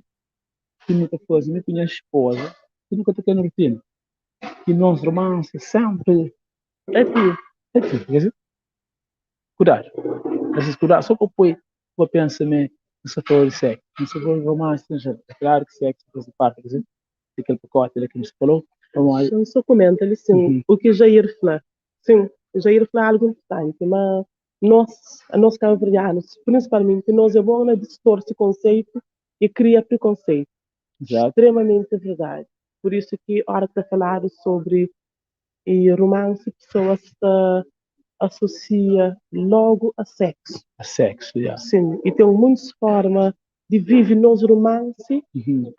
que nunca faz, nem minha esposa, que nunca tem no rotina, que nós romances sempre é ti, quer dizer, cuidar, preciso cuidar, só que depois eu penso também, não se for sexo, não se for romance, é claro que sexo faz parte, quer dizer, daquele pacote ali que nos falou, vamos lá. Eu só comento ali, sim, o que Jair falou. Sim, Jair falou algo importante, mas nós cabo-verdianos, principalmente, nós é bom na distorce conceito e cria preconceito. Exato. Extremamente verdade. Por isso que, a hora que está falado sobre romance, pessoas associa logo a sexo. A sexo, yeah. Sim, e tem muitas formas de viver nos romance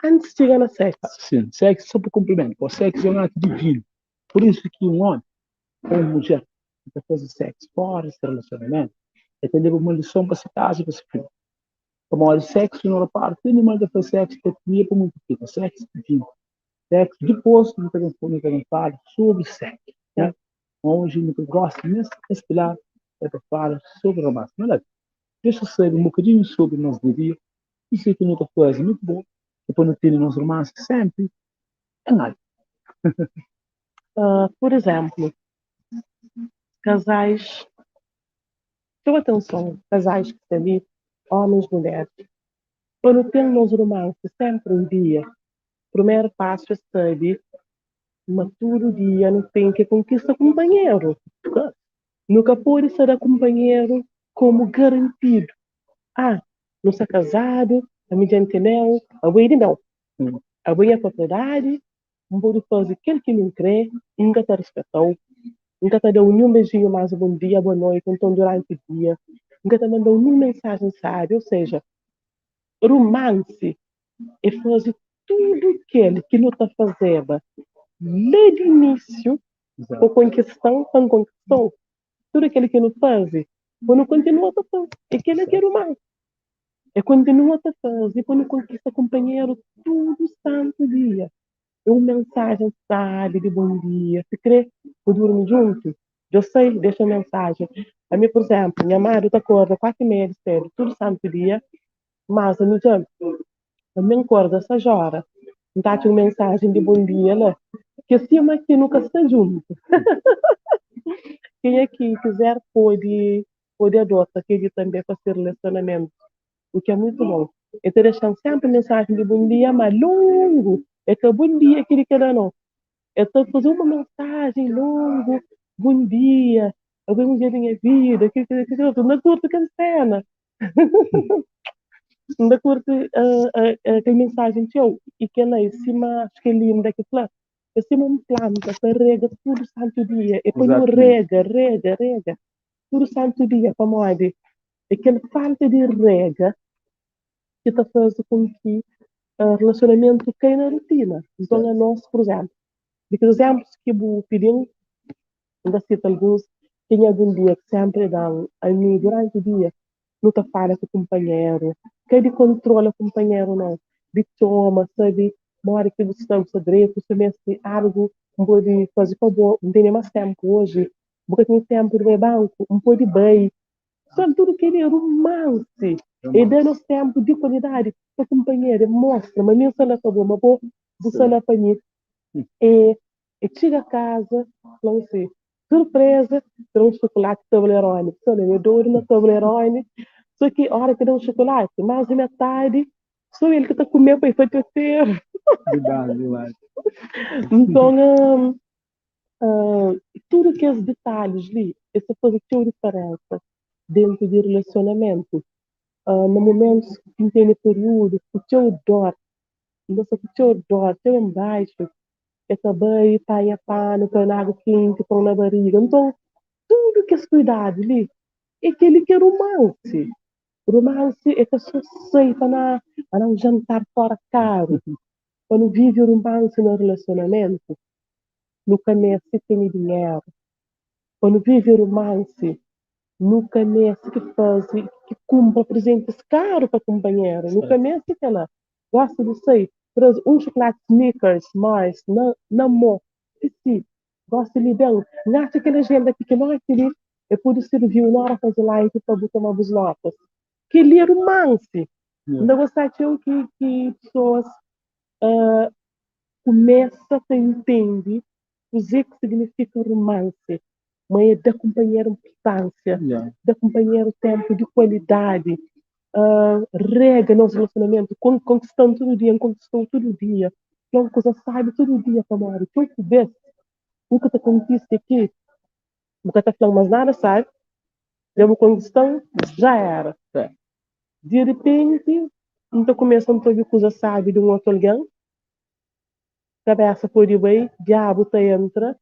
antes de chegar na sexo. Sim, sexo só para cumprimento. O sexo é um ato divino. Por isso que um homem ou uma mulher que faz sexo fora desse relacionamento, é ter uma lição para se casa para se filho. Como o sexo não é parte, nem mais de fazer sexo para criar para muito tempo. Sexo divino. Sexo depois, não tem falar sobre sexo. Né? Hoje, não gosto nesse pilar é para falar sobre romance. Mas, deixa eu saber um bocadinho sobre nós de dia. Isso aqui não coisa muito bom. Depois não tem nos romances sempre. É nada. Por exemplo, casais, deu atenção, casais que têm ali, homens e mulheres. Quando temos romance sempre um dia, o primeiro passo é saber, mas todo dia não tem que conquistar companheiro. Nunca pode ser companheiro como garantido. Não está casado, a minha gente não, a mãe não. A minha propriedade, não pode fazer aquilo que me crê, nunca te respeitou, nunca te deu nenhum beijinho mais bom dia, boa noite, então durante o dia, nunca te mandou nenhuma mensagem sábia, ou seja, romance é fazer tudo aquilo que não está fazendo desde o início, com conquistão, com conquistão, tudo aquilo que não faz, quando continua a fazer, aquilo que é romance. E continua a fazer, quando conquista companheiro, todo santo dia. É uma mensagem sabe de bom dia. Se crê, eu durmo junto. Eu sei, deixa uma mensagem. A mim, por exemplo, minha mãe está acorda 4h30 de cedo, todo santo dia, mas a minha acorda essa hora. Então, tinha uma mensagem de bom dia lá. Que acima que nunca está junto. Quem aqui quiser pode adotar, que ele também fazer relacionamento. O que é muito bom. Então, deixando sempre mensagem de bom dia, mas longo. É que bom dia que ele quer não. Então, fazer uma mensagem longo, bom dia, algum dia da minha vida, não curto aquela cena. Não curto aquela mensagem teu. E que ela em cima, acho que é linda, que fala. Em cima uma planta, que rega todo santo dia. E quando rega. Todo santo dia, para moda. Aquela falta de rega que está fazendo com que o relacionamento caia na rotina. Então, a nós, por exemplo, de exemplos que eu pedi, ainda cito alguns, tem algum dia que sempre dão a mim durante o dia, não te fala com o companheiro, que de controla o companheiro, não, de toma, sabe, mora que você está no segredo, você mestre algo, não pode fazer favor, não tem mais tempo hoje, porque tem tempo de ir banco, não pode bem, só tudo que é romance, e dando tempo de qualidade, o companheiro mostra, mas nem se ela acabou, mas você ela apanha, e chega a casa, não assim, surpresa, tem um chocolate Toblerone. Só eu adoro na Toblerone. Só que a hora que dá um chocolate, mais de metade, só ele que está comendo para efeito inteiro. Verdade. Então, tudo que é os detalhes ali, essa coisa que tem diferença dentro de relacionamento. No momento que tem período, que eu dor, nossa, que eu dor, que eu baixo, acabei, pai a pano, põe na água quente, põe na barriga. Então, tudo que é cuidado ali, é aquele que é romance. Romance é que só sei para não jantar fora caro. Quando vive romance no relacionamento, no começo tem dinheiro. Quando vive romance, nunca nesse que faz, que compra presentes caro para companheiro, nunca nesse que ela gosta de sair, traz um chocolate Snickers, mais, na mão, e sim, gosta de bem, acha aquela agenda que não é aquele, é por servir uma hora fazer like para botar uma notas, que ele é romance, não gostar de que pessoas começam a entender o que significa romance, mas é de companheiro importância, de companheiro tempo de qualidade, rega nosso relacionamento, conquistando todo dia, conquistou todo dia, que é uma coisa sabe todo dia, Tamara, que eu pudesse, nunca te acontece aqui, nunca te falando mais nada, sabe? Deu conquistão, já era. De repente, então começa a ouvir coisa sabe de um outro alguém, cabeça por aí, diabo te entra,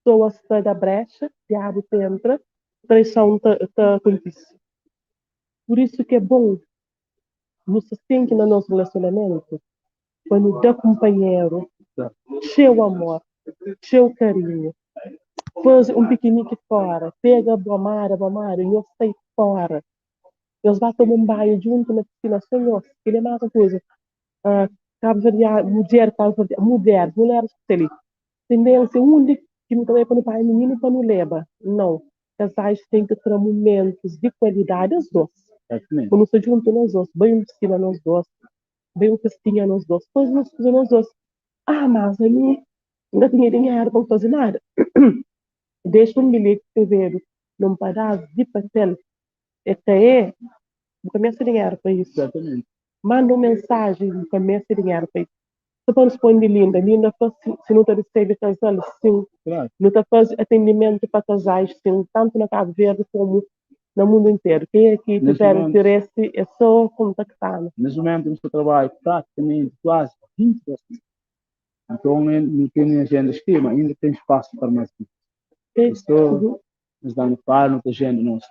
pessoa sai da brecha, diabo te entra, traição te acontece. Por isso que é bom, não se sente no nosso relacionamento, quando dá companheiro, cheio amor, cheio carinho, faz um piquenique fora, pega a bomara, e eu saio fora. Eles vão tomar um banho junto na piscina, senhor, ele é mais uma coisa. Cabo Verdeano, mulheres que ali. Tendência única que não também para o pai menino para não leva. Não. Casais têm que ter momentos de qualidade os dois. Quando se juntam nós dois, bem uma piscina nós dois, bem uma festinha nós dois, depois nós fazemos nós dois. Mas a mim não tinha dinheiro para fazer nada. Deixa um bilhete de fevereiro num pedaço de papel. Até não começa dinheiro para isso. Exatamente. Manda uma mensagem, não começa dinheiro para isso. Se não responde linda faz, se não te recebe casal, sim. Claro. Não te faz atendimento para casais, sim, tanto na Cabo Verde como no mundo inteiro. Quem aqui tiver interesse é só contactar. Nesse momento, no seu trabalho, praticamente quase 20 pessoas. Então, não tem agenda estima, ainda tem espaço para mais pessoas. Nos dando para, não tem agenda nossa.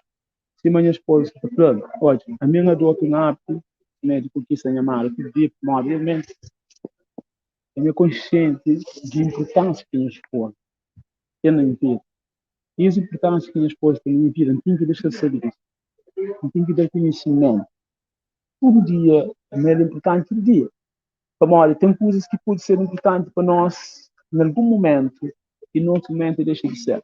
Se minha esposa está falando, olha, a minha do outro hábito, né, de conquista minha mala, que vive, obviamente, eu consciente de importância que minha esposa tem na minha vida. E as importâncias que minha esposa tem na minha vida, não tem que deixar de saber isso. Não tem que dar conhecimento. Todo dia, é importante todo dia. Como, olha, tem coisas que podem ser importantes para nós em algum momento e no outro momento deixa de ser.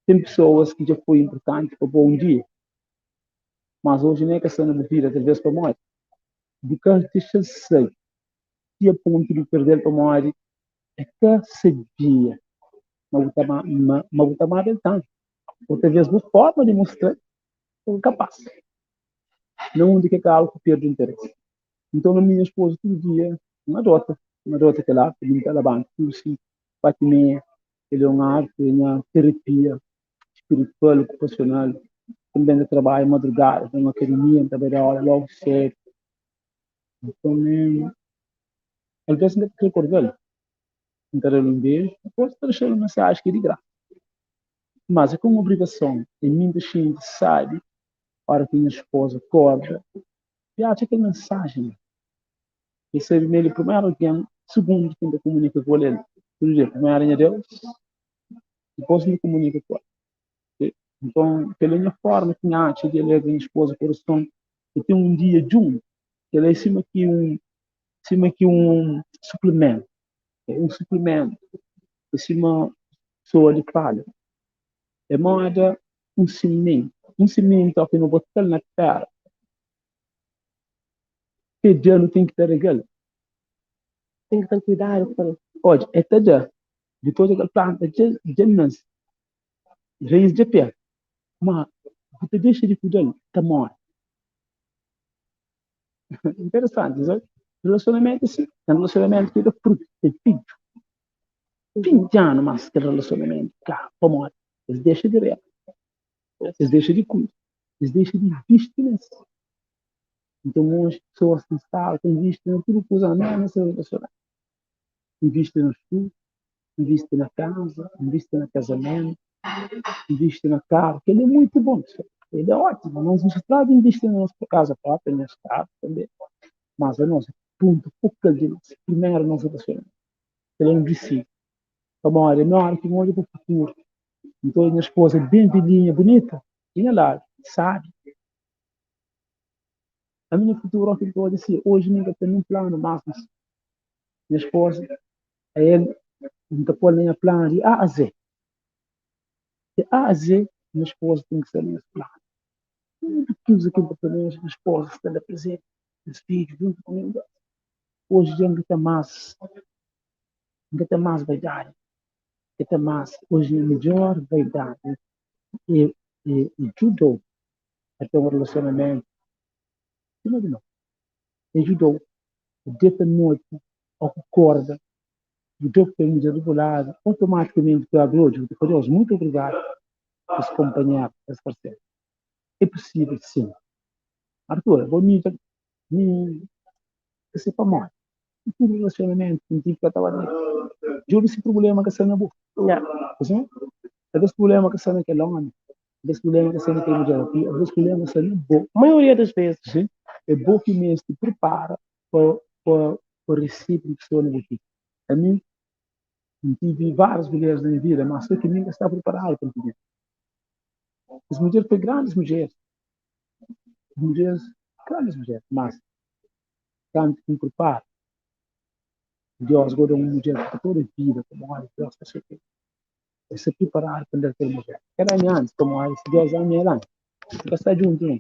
Tem pessoas que já foi importante para bom dia, mas hoje nem é questão de vida, talvez para morte. De que deixa de ser. E a ponto de perder para morte é que sabia. Mas está mal tanto. Ou talvez uma forma de mostrar que é capaz. Não onde que é algo que perde interesse. Então, a minha esposa, todo dia, uma dota que lá, que limpa a banca, curso, patiné, ele é uma arte, uma terapia espiritual, ocupacional, também de trabalho, madrugada, uma academia, também da hora, logo cedo. Então, às vezes, ainda tem que recordar, então, um beijo, depois deixar uma mensagem que é de graça. Mas é como obrigação, e muita gente sabe, a hora que minha esposa acorda, e acha que é mensagem. Recebe nele primeiro alguém, segundo quem te comunica com ele. Por exemplo, primeiro é Deus, depois me comunica com ele. Então, pela minha forma que acha que ele é minha esposa, coração, eu tenho um dia junto, que ele é cima que um suplemento, um suplemento, em cima pessoa de palha. É moda um cimento que não botar na terra, que já não tem que ter aquele. Tem que ter cuidado com Olha, é já, depois daquela planta, já nasce, raiz de pé, mas você deixa de cuidar, tá morto. Interessante, sabe? Relacionamento, sim. É um relacionamento que dá fruto, tem filho. 20 anos, mas que relacionamento, cara, tá morto. Eles deixam de ver, eles deixam de cuidar, eles deixam de investir nisso. Então, as pessoas que estão investem em tudo que usam nesse relacionamento. Investem no estudo, investem na casa, investem no casamento, investem na carro, que ele é muito bom. Ele é ótimo. Nós nos traz de investir na nossa casa própria, nesse carro também. Mas a nossa ponto focal de primeiro nosso relacionamento. Ele é um princípio. Então, olha, não há que olhe para o futuro. Então, minha esposa, bem velhinha, bonita, tinha lá, sabe? A minha futura filha pode dizer, hoje nunca tem um plano, mas minha esposa, a ele, nunca pode nem plano de A a Z. De A a Z, minha esposa tem que ser nesse plano. Tudo aquilo que minha esposa está presente, os filhos, junto comigo. Hoje já não tem mais vaidade, não tem mais, hoje é melhor vaidade. E ajudou até um relacionamento, não, ajudou, dessa noite, ao que acorda, o Deus que tem regulado, automaticamente para hoje, Deus, muito obrigado por se acompanhar esse parceiro. É possível, sim. Arthur, vou me se para morrer. Um relacionamento, um tipo que estava ali. Juro esse problema que você não boa. Não. É desse problema que você não quer longe. É desse problema que você não quer mudar aqui. É desse problema que você não boa. A maioria das vezes, sim. É bom que mesmo se prepara para receber pessoa no aqui. A mim, tive várias mulheres na minha vida, mas só que ninguém está preparado para entender. As mulheres foram grandes mulheres, mas tanto que me preparo. Deus agora é uma mulher que toda a vida, como olha, Deus está sempre a se preparar para aquela mulher. Era antes, como olha, se Deus é minha lá, nunca está junto, não.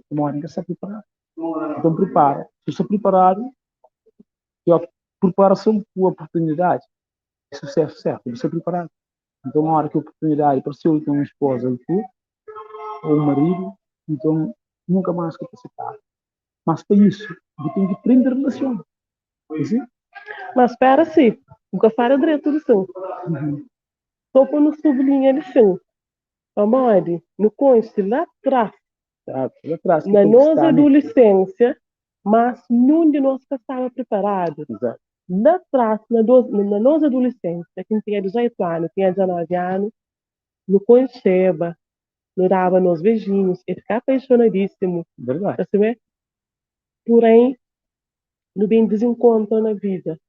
Como olha, nunca está preparado. Então prepara. Se estou preparado, eu preparação com a oportunidade. Sucesso certo, estou preparado. Então, a hora que a oportunidade apareceu, então, uma esposa ou um marido, então, nunca mais capacitar. Mas para isso, eu tenho que aprender a relação. Assim? Mas espera assim, nunca fala direito do som. Só para não sublinhar ele sim. Amore, no conste lá atrás, na nossa adolescência, mas nenhum de nós estava preparado. Exato. Lá atrás, na nossa adolescência, quem tinha 18 anos, tinha 19 anos, no conheceba, não dava nos beijinhos, e ficava apaixonadíssimo. Verdade. Assim, porém, no bem desencontro na vida.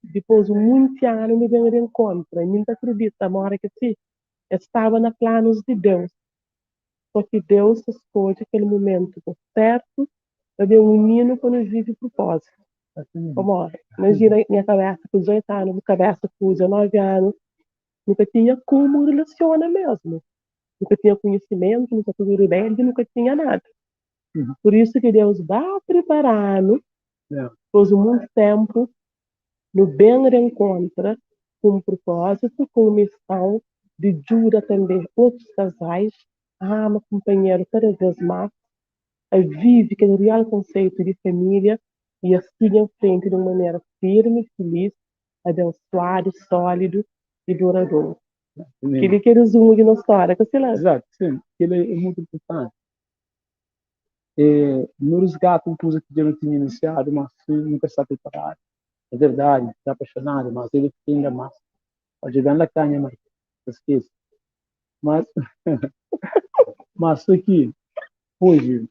Depois de muitos anos, me vem reencontro. E não acredita, a hora que sim, estava na planos de Deus. Só que Deus escolhe aquele momento certo para ver um menino quando vive propósito. Como, imagina minha cabeça com 18 anos, minha cabeça com 19 anos, nunca tinha como relaciona mesmo. Nunca tinha conhecimento, nunca fui rebelde, nunca tinha nada. Por isso que Deus vai preparando, depois de muito tempo, no bem reencontra, com um propósito, com missão de jura atender outros casais, ama companheiro cada vez mais, vive aquele real conceito de família e assim em frente de uma maneira firme, feliz, abençoado, sólido e duradouro. Aquele que resumo de nossa história, que você lembra? Exato, sim. Ele é muito importante. No resgate, uma coisa que eu não tinha iniciado, mas nunca está preparado. É verdade, está apaixonado, mas ele ainda mais. Pode dar na canha, mas esquece. Mas, mas isso aqui, hoje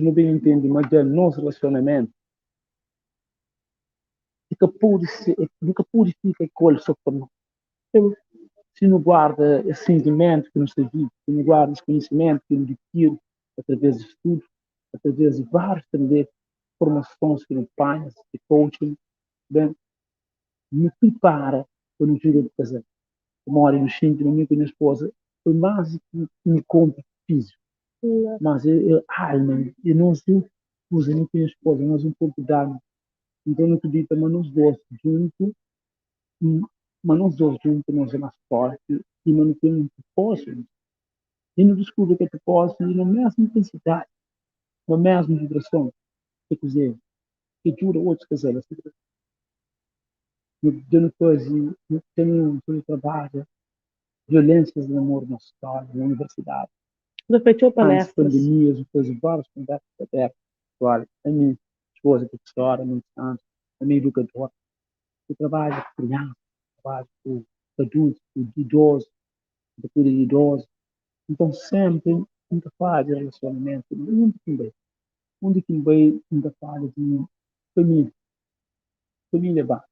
não bem entende, mas é nosso relacionamento. Nunca purifica com ele sofrimento. Se não guarda esse sentimento que nos vive, se não guarda esse conhecimento que nos adquire através de estudos, através de várias também formações que nos pais, de coaching, bem, me prepara para não vida de casar. Eu moro no Chile, na minha com a minha esposa, foi mais que um encontro físico. Mas eu não sei usa nem com a minha esposa, nós um pouco de alma. Então, não acredito, mas nós dois juntos, nós é mais forte e não temos um propósito. E não descobre que é propósito na mesma intensidade, na mesma vibração. Quer dizer, que dura outros casais. Eu não tenho trabalho, violências de amor na escola, na universidade. Refletiu Antes palestras. pandemias, depois de várias conversas abertas. Olha, a minha esposa é professora, a minha estudante, a minha educadora. Eu trabalho com crianças, trabalho com adultos, com idosos, com idosos. Então, sempre, nunca fala de relacionamento, onde que vai, nunca fala de família, família básica.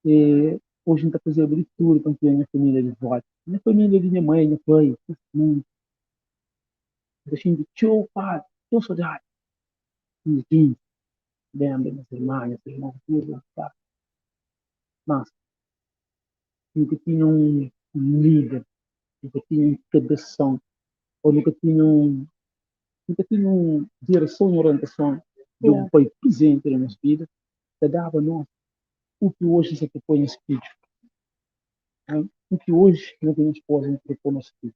E hoje a gente está fazendo de tudo para ter a minha família de volta. Minha família de minha mãe, minha pai, todo mundo. A gente, tio, pai, tio, saudade. Minha filha, lembra, minhas irmãs, tudo, tá? Mas, nunca tinha um líder, nunca tinha um cabeção, ou nunca tinha uma direção e orientação de um pai presente na nossa vida, que dava a nós o que hoje se propõe nesse vídeo. O que hoje não tem esposa em propõe nesse vídeo.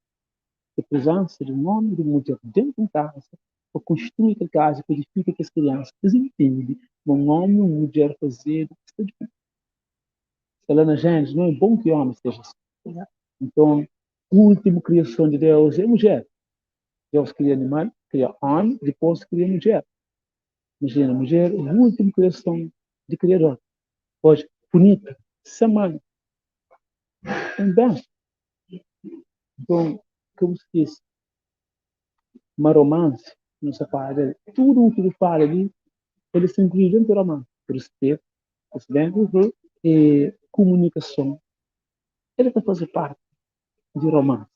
A presença de um homem e de uma mulher dentro de casa, para construir aquela casa que edifica que as crianças entendem um homem e uma mulher fazer está de pé. Lá na Gênesis, não é bom que o homem esteja assim. Então, a última criação de Deus é mulher. Deus cria animal, cria homem, depois cria mulher. Imagina, mulher, a última criação de Criador. Hoje, bonita, semana. Bem. Então, como se diz, uma romance, não se fala, tudo o que ele fala ali, ele se inclui dentro do romance. Respeito, dentro e comunicação. Ele está fazendo parte de romance.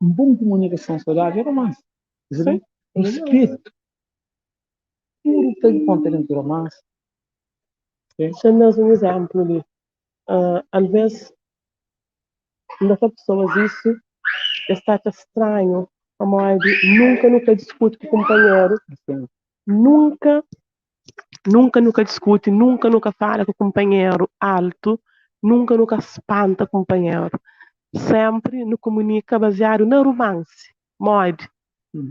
Uma boa comunicação saudável é romance. Sim. Respeito. Tudo tem que ter dentro do romance. Dando um exemplo ali. Às vezes, nessas pessoas isso está estranho. A moeda nunca discute com o companheiro. Sim. Nunca discute, nunca fala com o companheiro alto, nunca espanta o companheiro. Sempre no comunica baseado no romance. Moede.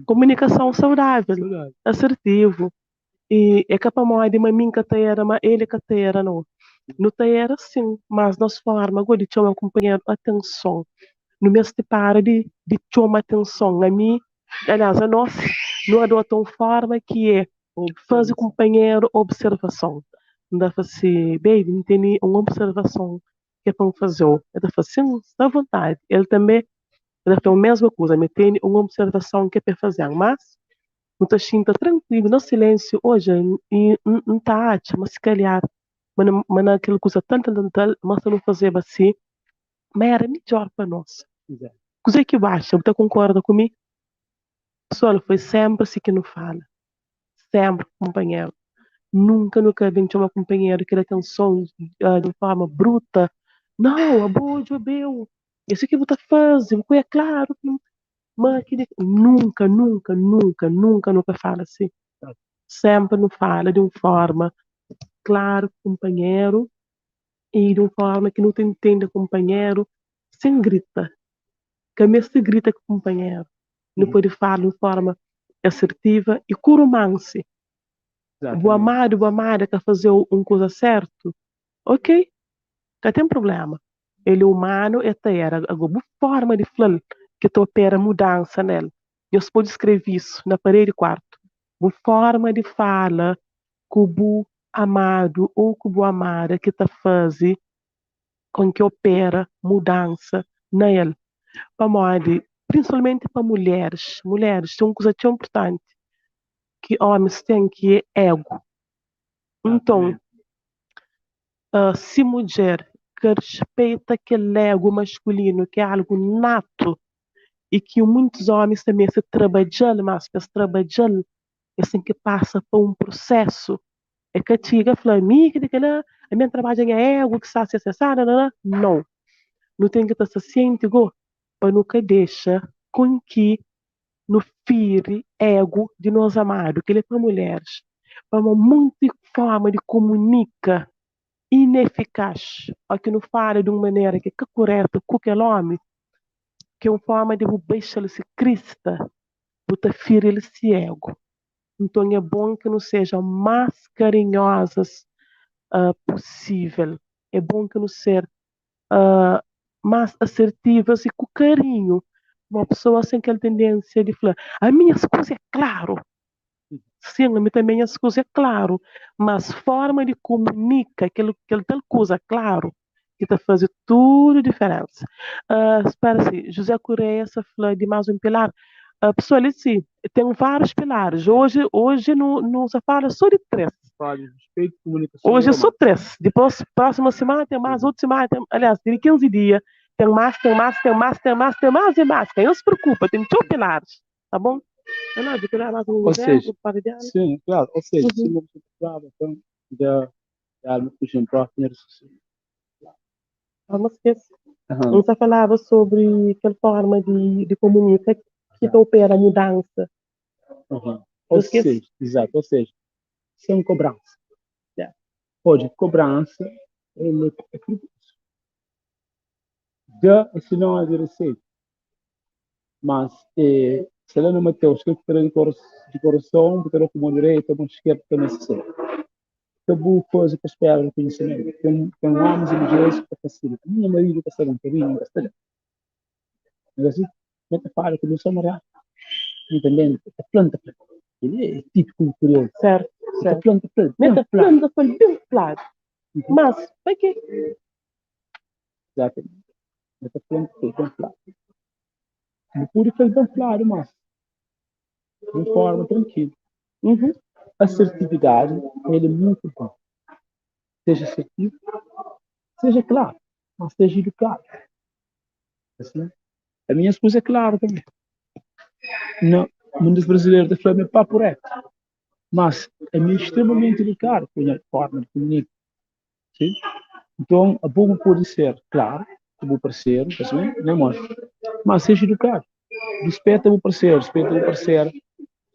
Comunicação saudável, assertivo. E é capaz de uma minha carteira, mas ele carteira não. No carteira sim, mas nós forma de chamar o companheiro atenção. No mês de para de chamar atenção. A mim, aliás, a nós não adotam forma que é fazer companheiro observação. Não dá para ser, baby, não tem uma observação que é para fazer. Ele dá sim, está à vontade. Ele também dá a mesma coisa, me tem uma observação que é para fazer, mas não está sinta tranquilo, no silêncio, hoje, e não está mas se calhar, mas naquela coisa tanto, mas não fazer assim, mas era melhor para nós. Coisa que baixa, você concorda comigo? Pessoal, foi sempre assim que não fala. Sempre, companheiro. Nunca vem uma companheira que ele tem som de forma bruta. Não, abude, bebeu. Isso que você faz, é claro. Mas nunca fala assim. Sempre não fala de uma forma clara, companheiro, e de uma forma que não te entende, companheiro, sem grita. Que mesmo se grita com o companheiro. Não pode falar de uma forma assertiva e com romance. O amado quer fazer uma coisa certa, ok, não tem problema. Ele é humano e era uma forma de falar que tu opera mudança nele. Eu pode escrever isso na parede do quarto. Uma forma de fala que o amado ou que o amada que está fazendo com que opera mudança nele. Principalmente para mulheres. Mulheres têm uma coisa tão importante que homens têm que é ego. Então, se mulher que respeita aquele ego masculino, que é algo nato, e que muitos homens também se trabalham, mas para trabalhar, assim que passa por um processo, é que a tia fala, amiga, a minha trabalho é ego, que está se acessando, não. Não tem que estar se ciente, para nunca deixa com que no fire ego de nós amados, que ele é para mulheres, para uma muita forma de comunicar ineficaz, ou que não fala de uma maneira que é correta com aquele homem, que é uma forma de deixar ele se crista, botar ferir ele se ego. Então é bom que não sejam mais carinhosas possível. É bom que não sejam mais assertivas e com carinho. Uma pessoa sem aquela tendência de falar, a minha esposa é claro. Sim, a mim também as coisas é claro, mas forma de comunicar aquele tal coisa claro que está fazendo tudo diferença. Espera-se, José Correia, essa flor de mais um pilar, A pessoa ali, sim, tem vários pilares. Hoje não se fala só de três. Fale respeito, comunicação e Hoje é só romance. três. Depois, próxima semana tem mais, outra semana tem, aliás, tem 15 dias. Tem mais, tem mais, tem mais, tem mais, tem mais e mais. Quem não se preocupa, tem 2 pilares. Tá bom? Eu não, de criar mais um Ou seja, exemplo para ideal. sim, claro. Ou seja, se Uhum. uma pessoa grava, então, já me puxam para a primeira sessão. Não esquece. Aham. Você falava sobre aquela forma de comunicar que opera a mudança. Aham. Não Ou esquece. seja, exato, ou seja, sem cobrança. Yeah. Pode, cobrança, ele é perigoso. Já, se não é receita. Mas, se ela não meteu os que de coração, porque ela tomou direito, tomou esquerda, também se sente. Que boa coisa que espera no conhecimento. Tem homens e mulheres que facilitam. A minha marido está sendo um bocadinho, está mas assim, meta fala que não sou marado. Entendendo? A planta, ele é típico curioso. Certo, A certo. planta, Meta planta foi bem claro. Mas, para quê? exatamente. Meta planta, foi bem claro. Não pude fazer bem claro, mas de forma tranquila. Uhum. Assertividade, ele é muito bom. Seja assertivo, seja claro, mas seja educado. Assim, a minha esposa é clara também. Não, muitos brasileiros da Flamengo é papo reto. Mas é meio extremamente educado com a forma de comunicar. Sim? Então, a boa pode ser, claro, o bom parceiro, assim, não é, mas seja educado. Respeita o parceiro,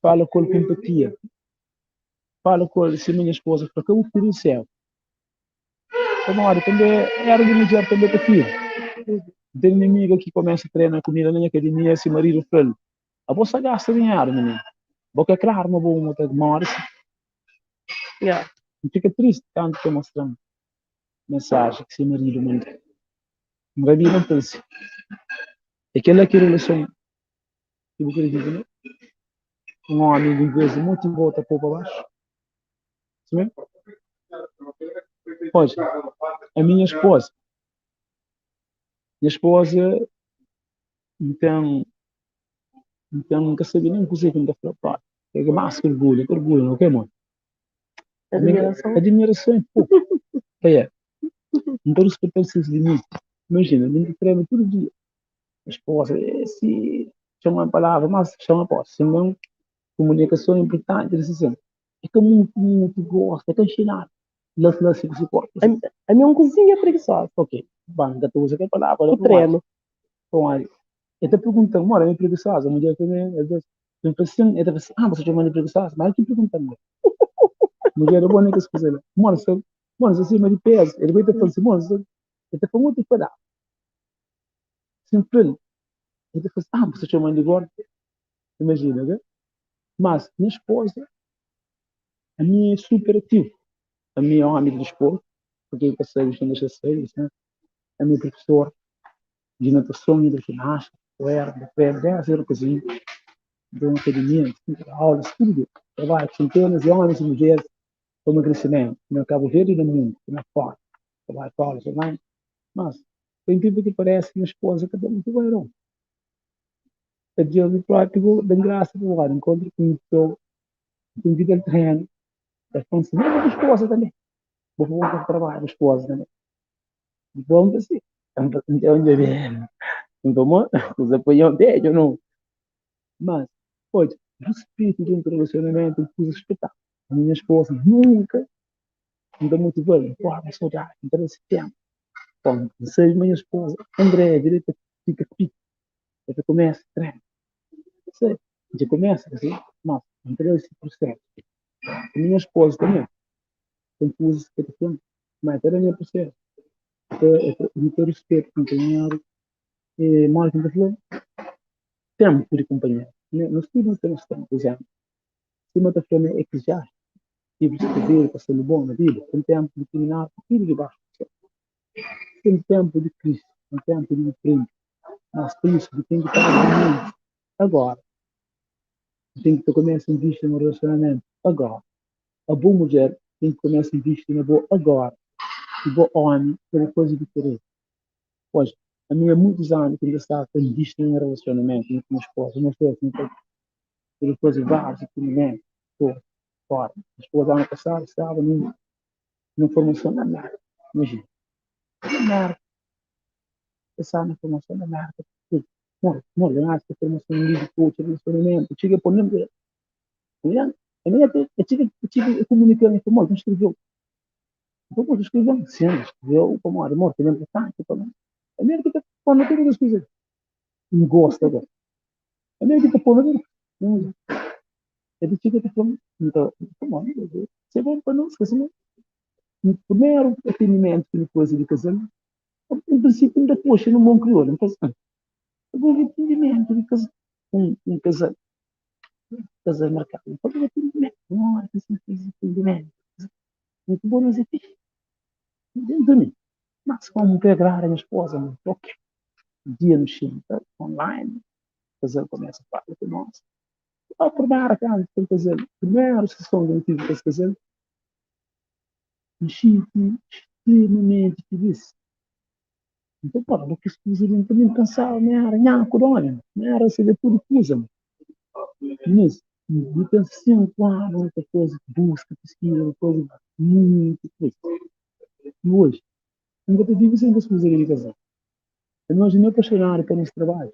fala com ele com empatia. Fala com ele, se minha esposa, para que eu filho do céu. Uma hora, também era de mulher, também para filho. Tem inimiga que começa a treinar comida na academia, se marido filho. A bolsa gasta dinheiro, menino. Porque é claro, uma boa moto de morte. Yeah. E fica triste tanto que mostrando mensagem que se marido manda. Não vai vir não pensa. Aquela que relação que eu queria dizer, um homem de inglês muito volta para baixo. Sim? Pois, a minha esposa, então nunca sabia nem cozer que nunca foi para. É mais que orgulho, não quer, mano? Admiração. Admiração é pouco. É, então respeitar os seus limites. Imagina, a gente treina todo dia. A esposa, se chama uma palavra, mas chama posse. Se não, comunicação é importante, eles dizem. É que muito gosta, é que ensinar. Lá se suporta. A minha cozinha é preguiçosa. Ok, banda, tu usa que palavra, O treino. com aí. Eu te pergunto, mora, é preguiçosa, a mulher também, às vezes, eu penso assim, você chama de preguiçosa, mas que pergunta, mulher é boa nem que se fizer. Mora, se acima de peso, ele vai te falar assim, mora, ele te fala muito para sempre ele. Ele te fala assim, você chama de gordo, imagina, né? Mas, minha esposa, a minha é super ativa. A minha é uma amiga de esporte, porque eu passei os anos a séries, né? A minha professora de natação e de ginástica, eu era, de pé, 10 euros cozinha, de uma academia, aulas, tudo. Trabalho com centenas de homens e mulheres para o crescimento, no Cabo Verde e no mundo, na fora. Trabalho com aulas online. Mas, por incrível que pareça, minha esposa cada muito bem. A dia de prático, da graça do ar, encontro com pessoa, com vida de terreno, responde assim, minha esposa também. Vou voltar para trabalho, a esposa também. E bom, assim, então, onde vem? Então, os apoiam dele, não. Mas, pode, respeito dentro do relacionamento, coisa espetáculo. A minha esposa nunca me dá muito bem, guarda saudade, então esse tempo. Bom, seja minha esposa, André, direita, fica pico, já começa, treina. Sei, já começa, assim, mas, então esse processo. A minha esposa também, tem coisas que eu tenho, mas era a minha processo. Muito respeito, companheiro, e mais uma vez, tempo de companheiro. No estudo não temos tempo, por exemplo. Se uma pessoa é eclesiástica, tive de escrever, passando bom na vida, tem tempo de terminar tudo de baixo. Tem tempo de Cristo, tem tempo de frente. Mas por isso, tem que estar no mundo. Agora, tem que começar a investir no relacionamento. Agora, a boa mulher tem que começar a investir na boa agora. E boa homem é uma coisa diferente. Pois, A minha há muitos anos que ainda está com visto em relacionamento com a minha esposa, não foi assim, por depois de vários experimentos, estou fora. A esposa ano passado estava numa formação da marca, imagina, na marca, estava na formação da marca, não, a formação de livro, coach, relacionamento, chega por nome, a minha eu comuniquei com o não escreveu. Então, escreveu, sim, escreveu como amor, que é importante, a minha que quando tudo das coisas, não gosta agora. A minha que põe não, ele fica tipo, então, como você vai para nós, assim, no primeiro atendimento que coisa de casamento, em princípio ainda poxa, não bom crioulo, não faz eu vou ver atendimento de casamento, um casamento marcado, não pode ver atendimento, não é que assim fez atendimento, muito bom, mas é fixe, dentro de mim, mas como pegar a minha esposa no toque, dia no Chile, online, casamento começa a falar com nós, ao provar a casa, tem que fazer primeiro sessão de antigo para esse casamento, um chip extremamente feliz. Então, pô, porque se fizer um também cansado, né? Aranhar, corona, né? Era se tudo coisa, mas e penso assim, claro, outra coisa, busca, pesquisa, coisa muito coisa. E hoje, ainda te digo sem que fazer a casar. Nós não apaixonar por esse trabalho.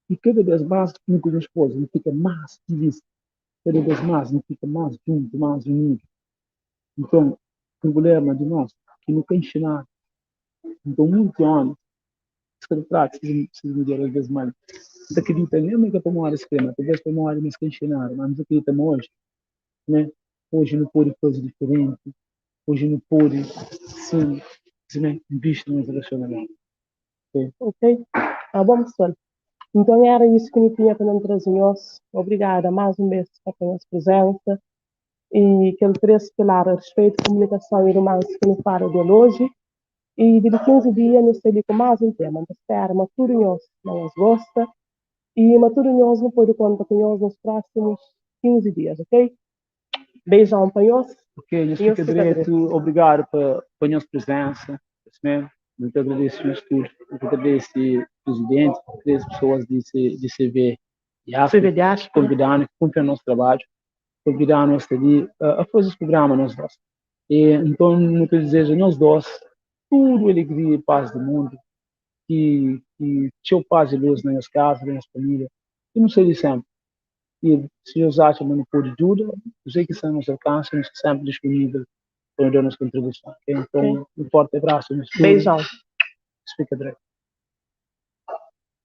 E cada vez mais, com a esposa, não fica mais feliz. Cada vez mais, não fica mais junto, mais unido. Então, o problema de nós, que não quer ensinar. Então, muito anos, se trata de melhorar às vezes mais. Não acredita mesmo que tomar esse esquema, talvez tomar mais que ensinar, mas acredita hoje, né? Hoje não pode coisa diferente, hoje não pode, sim, né? Visto no relacionamento. Ok? Ah, bom, pessoal. Então era isso que eu tinha para não trazer hoje. Obrigada mais uma vez pela nossa presença e aquele três pilar a respeito de comunicação e romance que nos fala de hoje. E de 15 dias nos sei com mais um tema. Então, espera, maturinhos não as gosta e maturinhos não pode contar com nós nos próximos 15 dias, ok? Beijão para nós. Ok, nós fica direito, obrigado pela nossa presença, mesmo. Muito agradeço o estudo, muito agradeço o presidente, agradeço as pessoas de CV e convidando, cumprem o nosso trabalho, convidando-nos ali a fazer esse programa, nós dois. E, então, no que desejo, nós dois, tudo alegria e paz do mundo, que teu paz e luz nas nossas casas, nas nossas famílias, e não sei de sempre. E se os acham que não pode ajuda, eu sei que estão nos alcance, nós estamos sempre disponíveis para dar nossa contribuição. Okay? Então, um forte abraço. Beijão. Explica direito.